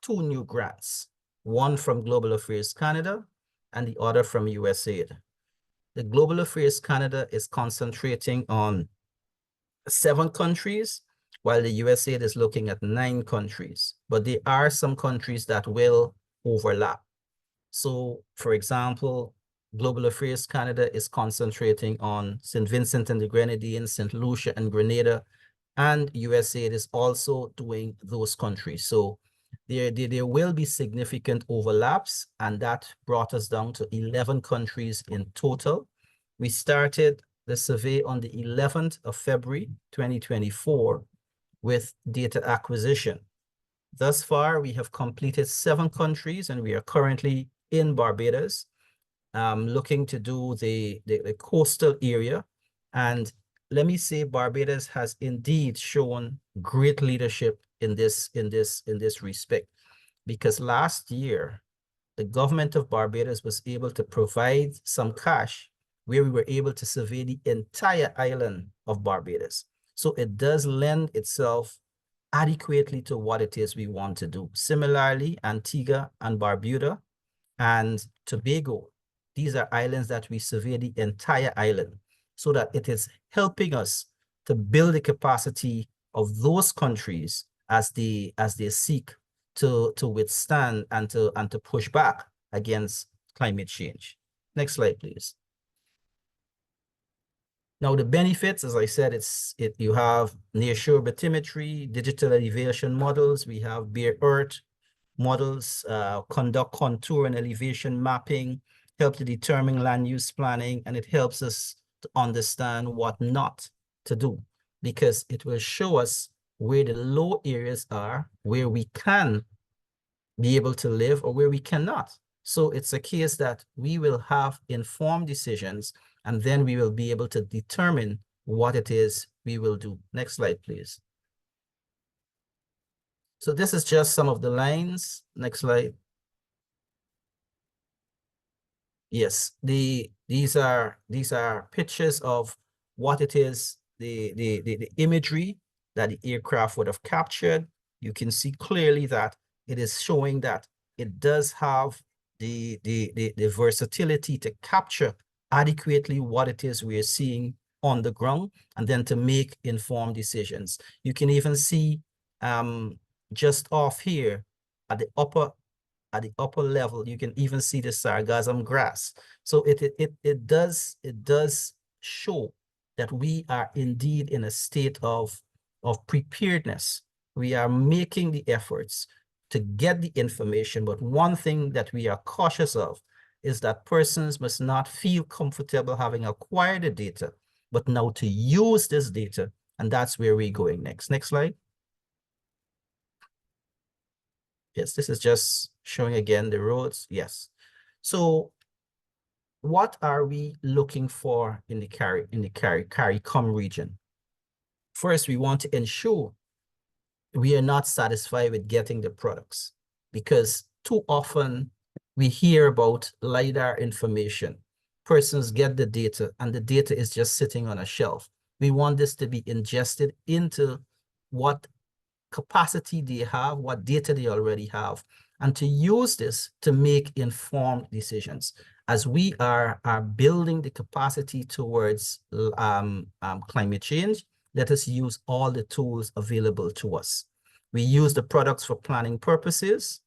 two new grants, one from Global Affairs Canada and the other from USAID. The Global Affairs Canada is concentrating on 7 countries, while the USAID is looking at 9 countries. But there are some countries that will overlap. So, for example, Global Affairs Canada is concentrating on St. Vincent and the Grenadines, St. Lucia and Grenada, and USAID is also doing those countries. So there will be significant overlaps, and that brought us down to 11 countries in total. We started the survey on the 11th of February, 2024, with data acquisition. Thus far, we have completed 7 countries, and we are currently in Barbados, looking to do the coastal area. And let me say, Barbados has indeed shown great leadership in this respect, because last year, the government of Barbados was able to provide some cash where we were able to survey the entire island of Barbados. So it does lend itself adequately to what it is we want to do. Similarly, Antigua and Barbuda and Tobago, these are islands that we survey the entire island, so that it is helping us to build the capacity of those countries as they seek to withstand and to push back against climate change. Next slide, please. Now, the benefits, as I said, you have nearshore bathymetry, digital elevation models. We have bare earth models, conduct contour and elevation mapping, help to determine land use planning, and it helps us to understand what not to do, because it will show us where the low areas are, where we can be able to live or where we cannot. So it's a case that we will have informed decisions, and then we will be able to determine what it is we will do. Next slide, please. So this is just some of the lines. Next slide. Yes, these are pictures of what it is, the imagery that the aircraft would have captured. You can see clearly that it is showing that it does have the versatility to capture adequately what it is we are seeing on the ground, and then to make informed decisions. You can even see just off here at the upper level, you can even see the sargassum grass. So it does show that we are indeed in a state of preparedness. We are making the efforts to get the information, but one thing that we are cautious of is that persons must not feel comfortable having acquired the data, but now to use this data, and that's where we're going next. Next slide. Yes, this is just showing again the roads. Yes. So what are we looking for in the CARICOM region? First, we want to ensure we are not satisfied with getting the products, because too often we hear about LiDAR information. Persons get the data and the data is just sitting on a shelf. We want this to be ingested into what capacity they have, what data they already have, and to use this to make informed decisions. As we are building the capacity towards climate change, let us use all the tools available to us. We use the products for planning purposes,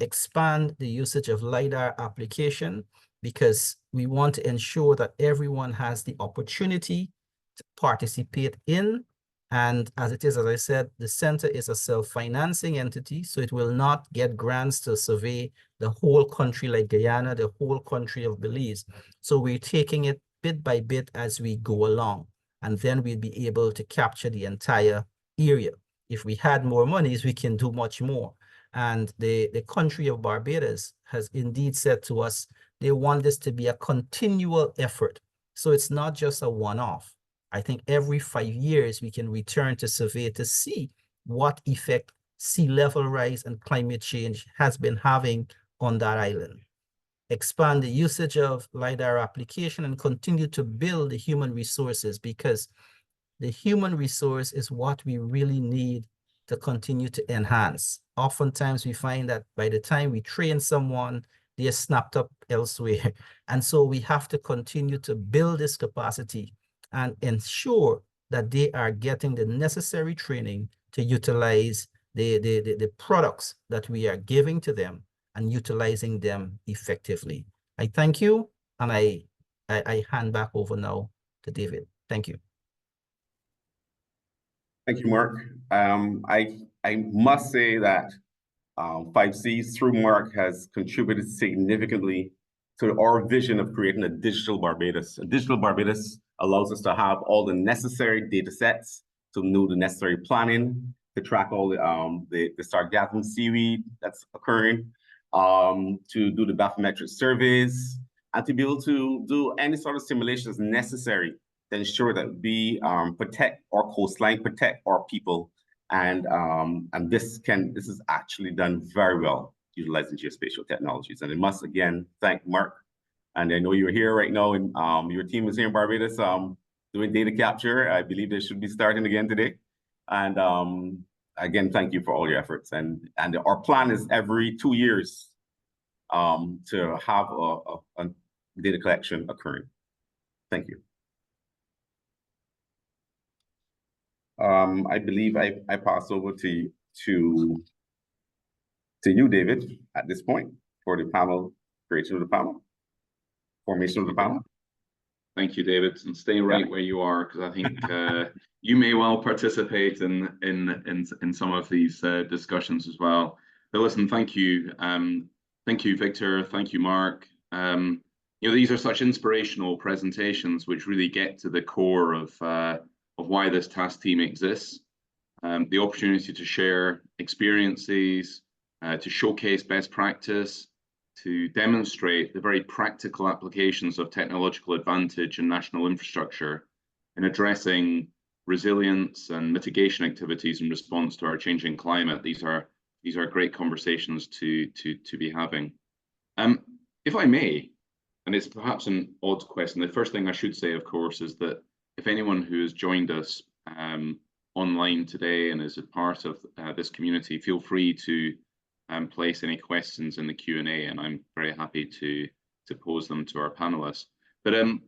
expand the usage of LiDAR application, because we want to ensure that everyone has the opportunity to participate in. And as it is, as I said, the center is a self-financing entity, so it will not get grants to survey the whole country like Guyana, the whole country of Belize. So we're taking it bit by bit as we go along, and then we'll be able to capture the entire area. If we had more monies, we can do much more. And the country of Barbados has indeed said to us, they want this to be a continual effort. So it's not just a one-off. I think every 5 years, we can return to survey to see what effect sea level rise and climate change has been having on that island. Expand the usage of LiDAR application and continue to build the human resources, because the human resource is what we really need to continue to enhance. Oftentimes we find that by the time we train someone, they are snapped up elsewhere. And so we have to continue to build this capacity and ensure that they are getting the necessary training to utilize the products that we are giving to them and utilizing them effectively. I thank you, and I hand back over now to David. Thank you. Thank you, Mark. I must say that 5Cs through Mark has contributed significantly to our vision of creating a digital Barbados. A digital Barbados allows us to have all the necessary data sets to know the necessary planning, to track all the sargassum seaweed that's occurring, to do the bathymetric surveys, and to be able to do any sort of simulations necessary to ensure that we protect our coastline, protect our people, and this is actually done very well utilizing geospatial technologies. And I must again thank Mark. And I know you're here right now, and your team is here in Barbados doing data capture. I believe they should be starting again today. And again, thank you for all your efforts. And our plan is every 2 years to have a data collection occurring. Thank you. I believe I pass over to you, David, at this point for the panel, creation of the panel, formation of the panel. Thank you, David, and stay right where you are, because I think you may well participate in some of these discussions as well. But listen, thank you, Victor, thank you, Mark. You know, these are such inspirational presentations which really get to the core of why this task team exists. The opportunity to share experiences, to showcase best practice, to demonstrate the very practical applications of technological advantage and national infrastructure in addressing resilience and mitigation activities in response to our changing climate. These are great conversations to be having. If I may, and it's perhaps an odd question, the first thing I should say, of course, is that if anyone who has joined us online today and is a part of this community, feel free to place any questions in the Q&A, and I'm very happy to pose them to our panelists. But and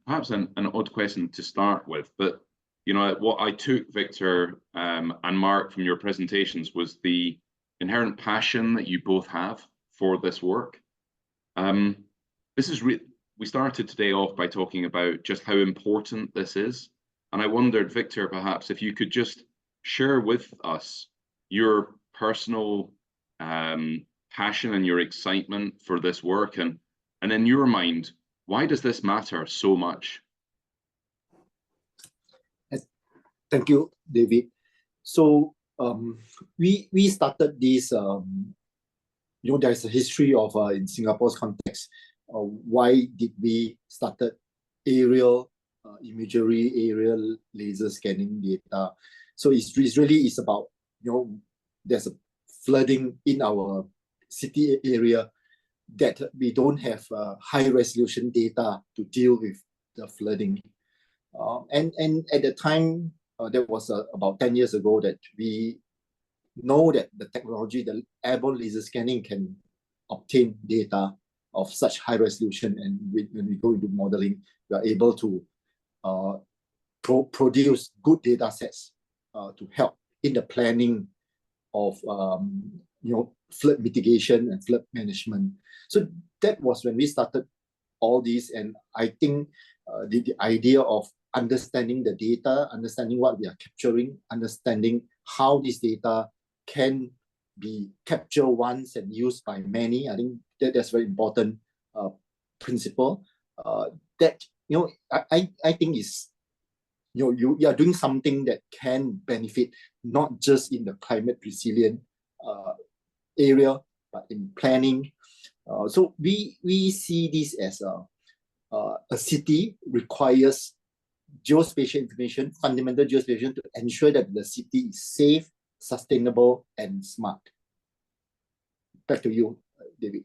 perhaps an odd question to start with, but you know, what I took, Victor and Mark, from your presentations was the inherent passion that you both have for this work. We started today off by talking about just how important this is, and I wondered, Victor, perhaps if you could just share with us your personal passion and your excitement for this work, and in your mind, why does this matter so much? Thank you, David. So we started this. You know, there's a history of in Singapore's context. Why did we started aerial imagery, aerial laser scanning data? So it's really about, you know, there's a flooding in our city area that we don't have high resolution data to deal with the flooding. And at the time, that was about 10 years ago, that we know that the technology, the airborne laser scanning, can obtain data of such high resolution. And when we go into modeling, we are able to produce good data sets to help in the planning of you know, flood mitigation and flood management. So that was when we started all this. And I think the idea of understanding the data, understanding what we are capturing, understanding how this data can be captured once and used by many, I think that's very important principle. That, you know, I think is, you know, you are doing something that can benefit not just in the climate resilient area, but in planning. So we see this as a city requires geospatial information, fundamental geospatial, to ensure that the city is safe, sustainable, and smart. Back to you, David.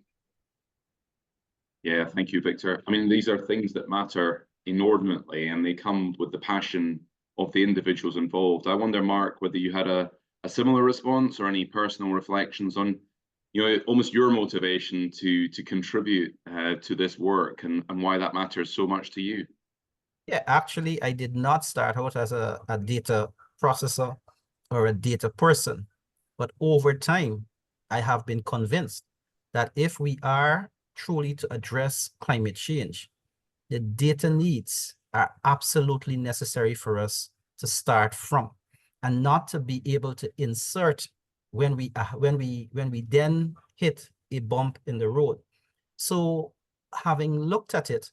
Yeah, thank you, Victor. I mean, these are things that matter inordinately, and they come with the passion of the individuals involved. I wonder, Mark, whether you had a a similar response or any personal reflections on, you know, almost your motivation to contribute to this work and why that matters so much to you? Yeah, actually, I did not start out as a data processor or a data person, but over time, I have been convinced that if we are truly to address climate change, the data needs are absolutely necessary for us to start from, and not to be able to insert when we then hit a bump in the road. So having looked at it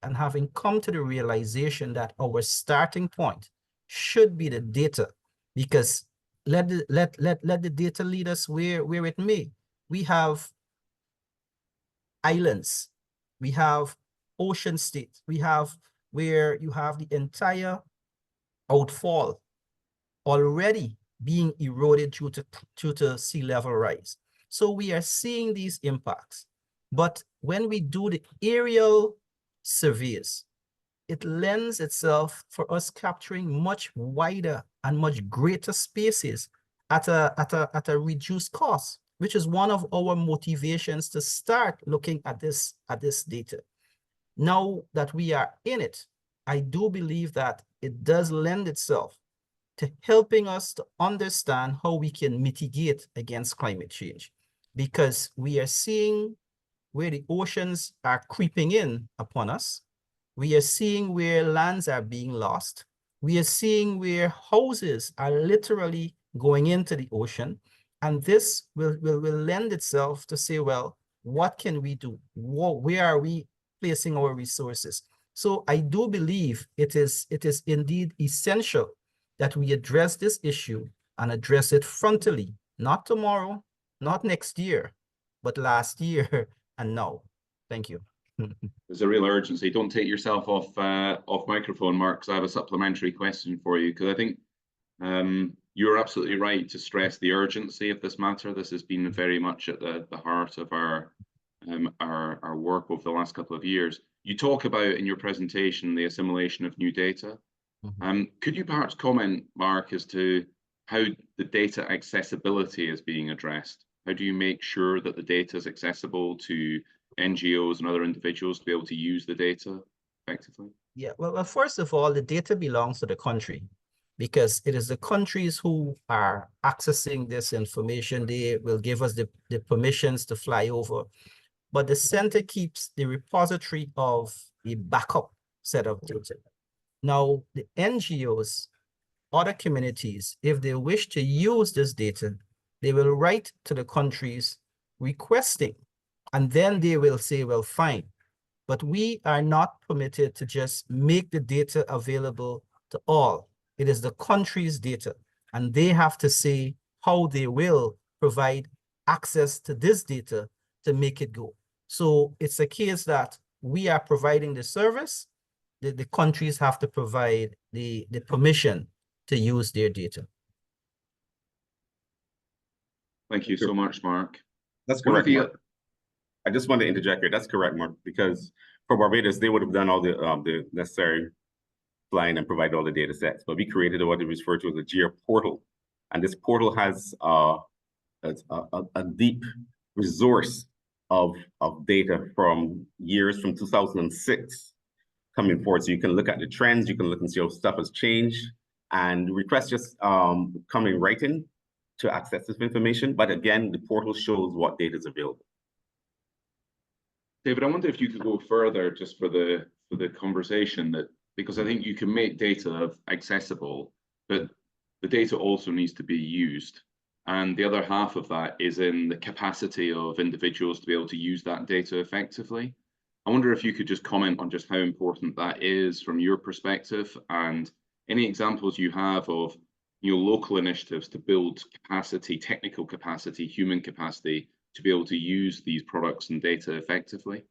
and having come to the realization that our starting point should be the data, because let the data lead us where it may. We have islands, we have ocean states, we have where you have the entire outfall already being eroded due to sea level rise. So we are seeing these impacts. But when we do the aerial surveys, it lends itself for us capturing much wider and much greater spaces at a reduced cost, which is one of our motivations to start looking at this data. Now that we are in it, I do believe that it does lend itself to helping us to understand how we can mitigate against climate change, because we are seeing where the oceans are creeping in upon us. We are seeing where lands are being lost. We are seeing where houses are literally going into the ocean. And this will lend itself to say, well, what can we do? Where are we placing our resources? So I do believe it is indeed essential that we address this issue and address it frontally, not tomorrow, not next year, but last year and now. Thank you. There's a real urgency. Don't take yourself off microphone, Mark, because I have a supplementary question for you, because I think you're absolutely right to stress the urgency of this matter. This has been very much at the heart of our work over the last couple of years. You talk about in your presentation the assimilation of new data. Could you perhaps comment, Mark, as to how the data accessibility is being addressed? How do you make sure that the data is accessible to NGOs and other individuals to be able to use the data effectively? Yeah, well, first of all, the data belongs to the country, because it is the countries who are accessing this information. They will give us the permissions to fly over. But the center keeps the repository of a backup set of data. Now, the NGOs, other communities, if they wish to use this data, they will write to the countries requesting, and then they will say, well, fine, but we are not permitted to just make the data available to all. It is the country's data, and they have to say how they will provide access to this data to make it go. So it's a case that we are providing the service, the countries have to provide the permission to use their data. Thank you so much, Mark. That's correct, Mark. I just want to interject here. That's correct, Mark, because for Barbados, they would have done all the necessary flying and provided all the data sets, but we created what is referred to as a GEO portal. And this portal has a deep resource of data from years from 2006 coming forward. So you can look at the trends, you can look and see how stuff has changed, and requests just coming right in to access this information. But again, the portal shows what data is available. David, I wonder if you could go further just for the conversation, that because I think you can make data accessible, but the data also needs to be used. And the other half of that is in the capacity of individuals to be able to use that data effectively. I wonder if you could just comment on just how important that is from your perspective, and any examples you have of local initiatives to build capacity, technical capacity, human capacity, to be able to use these products and data effectively?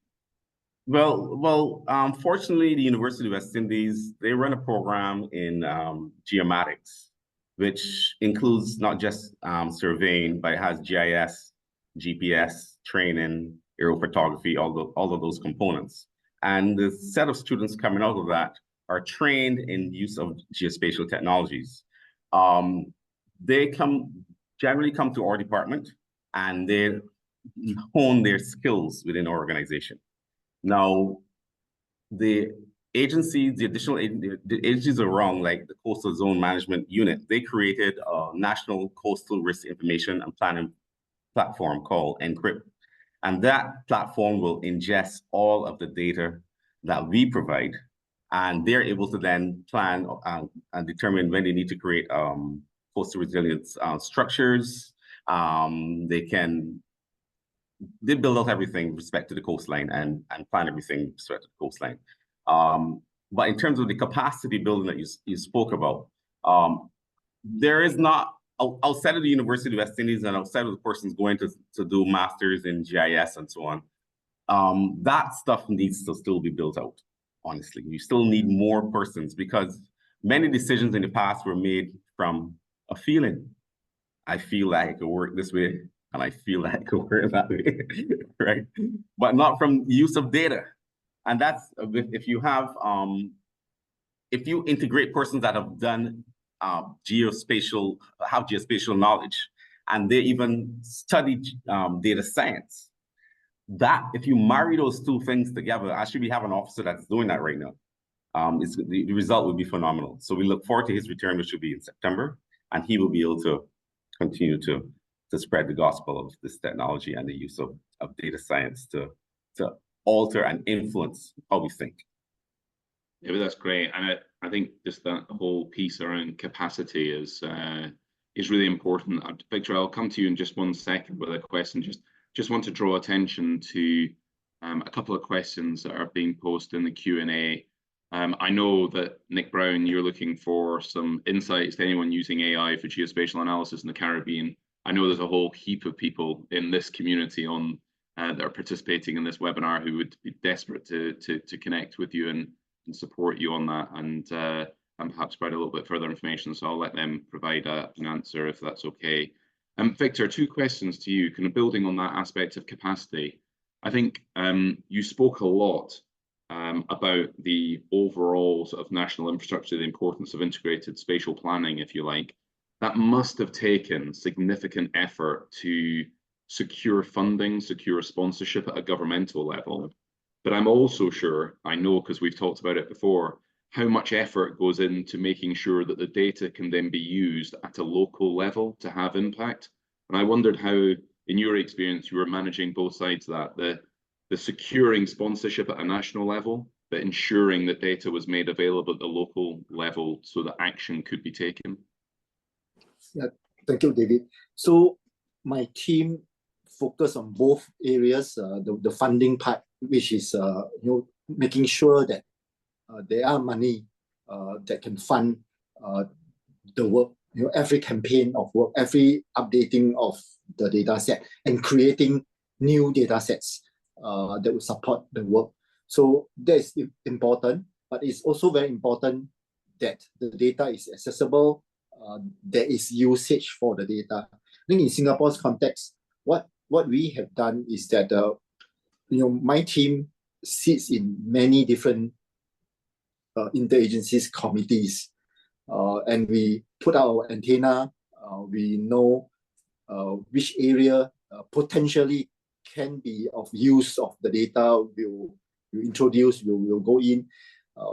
Well, fortunately, the University of West Indies, they run a program in geomatics, which includes not just surveying, but it has GIS, GPS, training, aerophotography, all of those components. And the set of students coming out of that are trained in use of geospatial technologies. generally come to our department and they hone their skills within our organization. Now, the agencies, the agencies around, like the Coastal Zone Management Unit, they created a national coastal risk information and planning platform called Encrypt. And that platform will ingest all of the data that we provide, and they're able to then plan and determine when they need to create coastal resilience structures. They build out everything with respect to the coastline and plan everything with respect to the coastline. But in terms of the capacity building that you spoke about, there is not, outside of the University of West Indies and outside of the persons going to do masters in GIS and so on, that stuff needs to still be built out, honestly. You still need more persons because many decisions in the past were made from a feeling. I feel like it could work this way, and I feel like it could work that way, right? But not from use of data. And that's, if you integrate persons that have done geospatial knowledge, and they even study data science, that if you marry those two things together, actually we have an officer that's doing that right now. The result will be phenomenal. So we look forward to his return, which will be in September, and he will be able to continue to spread the gospel of this technology and the use of data science to alter and influence how we think. Yeah, but that's great. And I think just that whole piece around capacity is really important. Victor, I'll come to you in just 1 second with a question. Just want to draw attention to a couple of questions that are being posted in the Q&A. I know that, Nick Brown, you're looking for some insights to anyone using AI for geospatial analysis in the Caribbean. I know there's a whole heap of people in this community that are participating in this webinar who would be desperate to connect with you and support you on that, and perhaps provide a little bit further information. So I'll let them provide an answer if that's okay. Victor, 2 questions to you, kind of building on that aspect of capacity. I think you spoke a lot about the overall sort of national infrastructure, the importance of integrated spatial planning, if you like. That must have taken significant effort to secure funding, secure sponsorship at a governmental level. But I'm also sure, I know because we've talked about it before, how much effort goes into making sure that the data can then be used at a local level to have impact. And I wondered how, in your experience, you were managing both sides of that, the securing sponsorship at a national level, but ensuring that data was made available at the local level so that action could be taken. Yeah, thank you, David. So my team focused on both areas, the funding part, which is making sure that there are money that can fund the work, every campaign of work, every updating of the data set, and creating new data sets that will support the work. So that is important, but it's also very important that the data is accessible, there is usage for the data. I think in Singapore's context, what we have done is that my team sits in many different interagencies committees, and we put our antenna. We know which area potentially can be of use of the data. We'll introduce, we'll go in.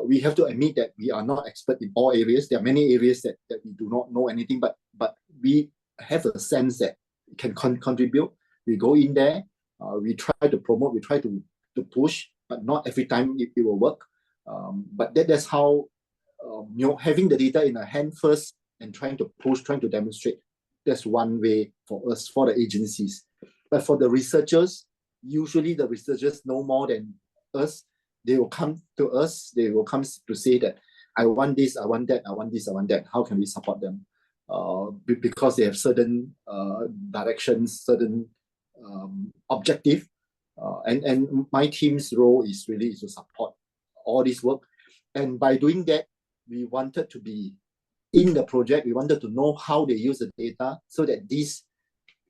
We have to admit that we are not expert in all areas. There are many areas that we do not know anything, but we have a sense that we can contribute. We go in there, we try to promote, we try to push, but not every time it will work. But that's how, having the data in our hand first and trying to push, trying to demonstrate, that's one way for us, for the agencies. But for the researchers, usually the researchers know more than us. They will come to us, they will come to say that, I want this, I want that, I want this, I want that. How can we support them? Because they have certain directions, certain objective. And my team's role is really to support all this work. And by doing that, we wanted to be in the project. We wanted to know how they use the data so that this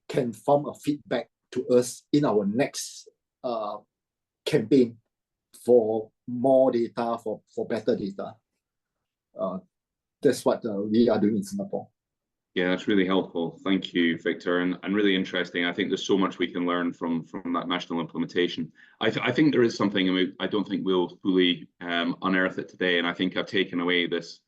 can form a feedback to us in our next campaign for more data, for better data. That's what we are doing in Singapore. Yeah, that's really helpful. Thank you, Victor, and really interesting. I think there's so much we can learn from that national implementation. I think there is something, and I don't think we'll fully unearth it today. And I think I've taken away this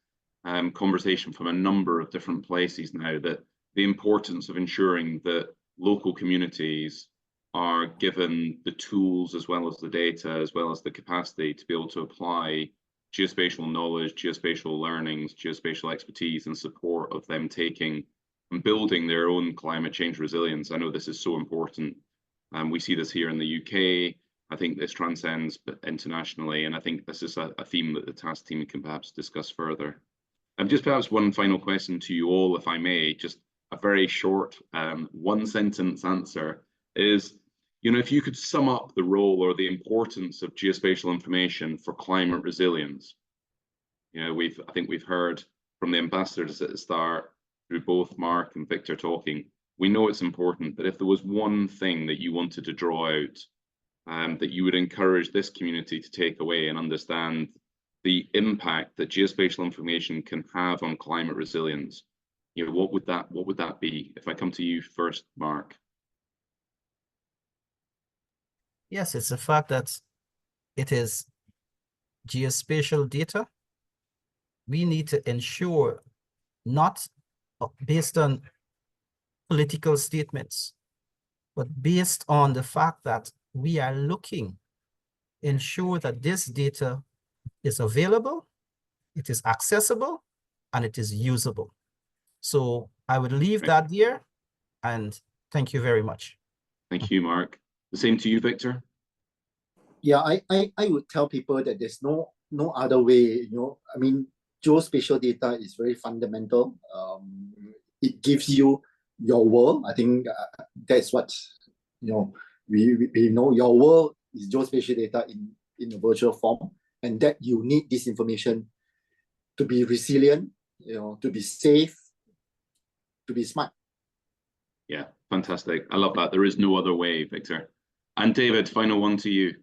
conversation from a number of different places now, that the importance of ensuring that local communities are given the tools as well as the data, as well as the capacity to be able to apply geospatial knowledge, geospatial learnings, geospatial expertise in support of them taking and building their own climate change resilience. I know this is so important. We see this here in the UK. I think this transcends internationally, and I think this is a theme that the task team can perhaps discuss further. Just perhaps one final question to you all, if I may, just a very short one-sentence answer is, if you could sum up the role or the importance of geospatial information for climate resilience. I think we've heard from the ambassadors at the start, through both Mark and Victor talking, we know it's important, but if there was one thing that you wanted to draw out, that you would encourage this community to take away and understand the impact that geospatial information can have on climate resilience, what would that be? If I come to you first, Mark. Yes, it's a fact that it is geospatial data. We need to ensure, not based on political statements, but based on the fact that we are looking, ensure that this data is available, it is accessible, and it is usable. So I would leave that there, and thank you very much. Thank you, Mark. The same to you, Victor. Yeah, I would tell people that there's no other way. I mean, geospatial data is very fundamental. It gives you your world. I think that's what we know. Your world is geospatial data in a virtual form, and that you need this information to be resilient, to be safe, to be smart. Yeah, fantastic. I love that. There is no other way, Victor. And David, final one to you.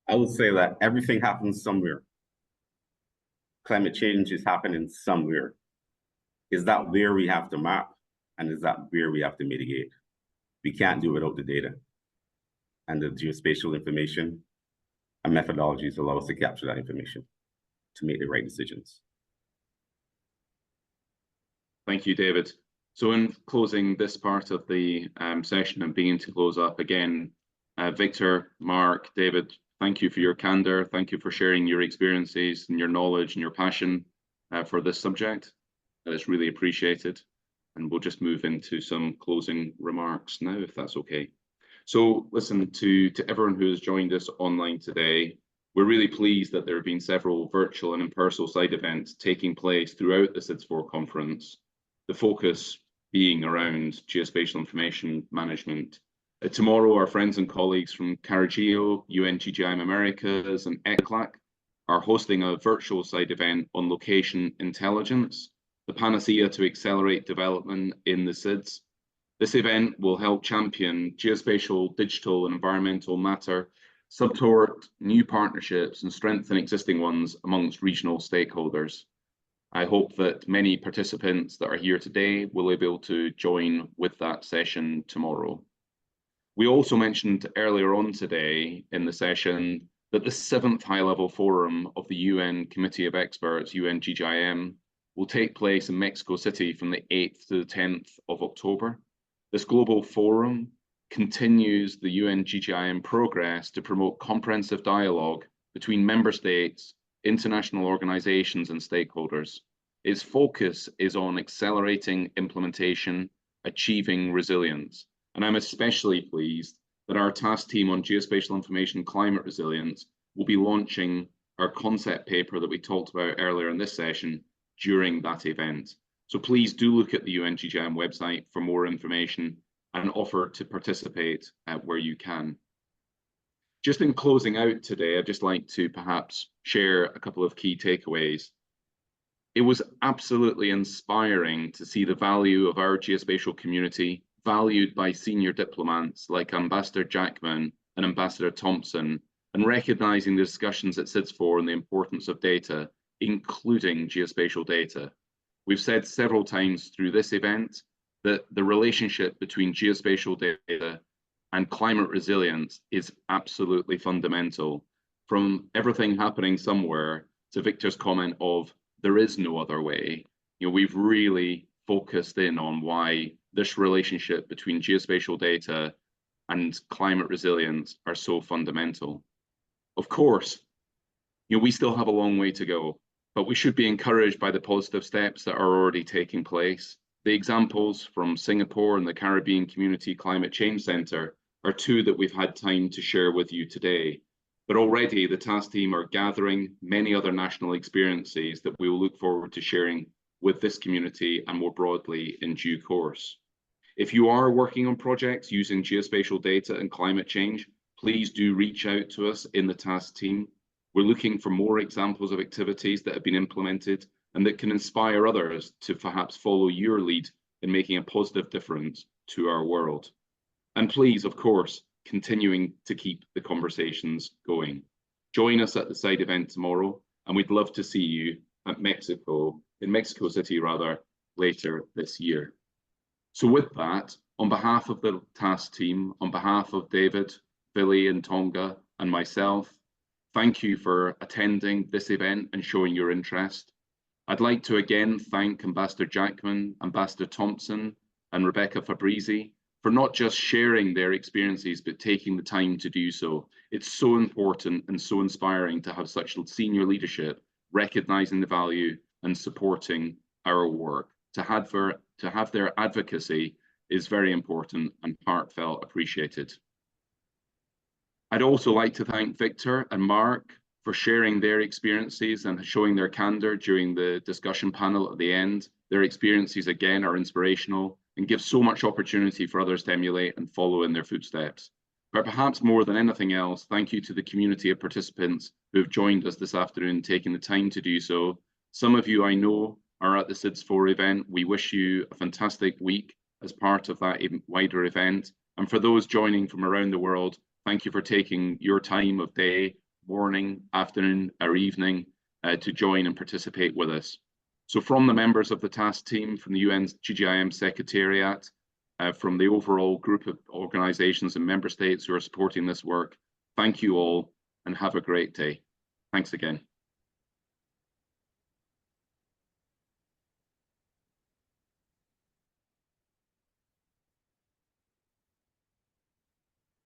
I would say that everything happens somewhere. Climate change is happening somewhere. Is that where we have to map? And is that where we have to mitigate? We can't do it without the data. And the geospatial information and methodologies allow us to capture that information to make the right decisions. Thank you, David. So in closing this part of the session and beginning to close up again, Victor, Mark, David, thank you for your candor. Thank you for sharing your experiences and your knowledge and your passion for this subject. That is really appreciated. And we'll just move into some closing remarks now, if that's okay. So listen, to everyone who has joined us online today, we're really pleased that there have been several virtual and in-person side events taking place throughout the SIDS4 conference, the focus being around geospatial information management. Tomorrow, our friends and colleagues from Carigeo, UNGGIM Americas, and ECLAC are hosting a virtual side event on location intelligence, the panacea to accelerate development in the SIDS. This event will help champion geospatial, digital, and environmental matter, support new partnerships, and strengthen existing ones amongst regional stakeholders. I hope that many participants that are here today will be able to join with that session tomorrow. We also mentioned earlier on today in the session that the 7th high-level forum of the UN Committee of Experts, UNGGIM, will take place in Mexico City from the 8th to the 10th of October. This global forum continues the UNGGIM progress to promote comprehensive dialogue between member states, international organizations, and stakeholders. Its focus is on accelerating implementation, achieving resilience. And I'm especially pleased that our task team on geospatial information climate resilience will be launching our concept paper that we talked about earlier in this session during that event. So please do look at the UNGGIM website for more information and offer to participate where you can. Just in closing out today, I'd just like to perhaps share a couple of key takeaways. It was absolutely inspiring to see the value of our geospatial community valued by senior diplomats like Ambassador Jackman and Ambassador Thompson, and recognizing the discussions at SIDS4 and the importance of data including geospatial data. We've said several times through this event that the relationship between geospatial data and climate resilience is absolutely fundamental. From everything happening somewhere to Victor's comment of there is no other way, we've really focused in on why this relationship between geospatial data and climate resilience are so fundamental. Of course, we still have a long way to go, but we should be encouraged by the positive steps that are already taking place. The examples from Singapore and the Caribbean Community Climate Change Centre are two that we've had time to share with you today. But already the task team are gathering many other national experiences that we will look forward to sharing with this community and more broadly in due course. If you are working on projects using geospatial data and climate change, please do reach out to us in the task team. We're looking for more examples of activities that have been implemented and that can inspire others to perhaps follow your lead in making a positive difference to our world. And please, of course, continuing to keep the conversations going. Join us at the SIDE event tomorrow, and we'd love to see you at in Mexico City later this year. So with that, on behalf of the task team, on behalf of David, Billy and Tonga and myself, thank you for attending this event and showing your interest. I'd like to again thank Ambassador Jackman, Ambassador Thompson and Rebecca Fabrizi for not just sharing their experiences, but taking the time to do so. It's so important and so inspiring to have such senior leadership recognizing the value and supporting our work. To have their advocacy is very important and heartfelt appreciated. I'd also like to thank Victor and Mark for sharing their experiences and showing their candor during the discussion panel at the end. Their experiences, again, are inspirational and give so much opportunity for others to emulate and follow in their footsteps. But perhaps more than anything else, thank you to the community of participants who have joined us this afternoon, taking the time to do so. Some of you I know are at the SIDS4 event. We wish you a fantastic week as part of that wider event. And for those joining from around the world, thank you for taking your time of day, morning, afternoon, or evening to join and participate with us. So from the members of the task team, from the UN GGIM Secretariat, from the overall group of organizations and member states who are supporting this work, thank you all and have a great day. Thanks again.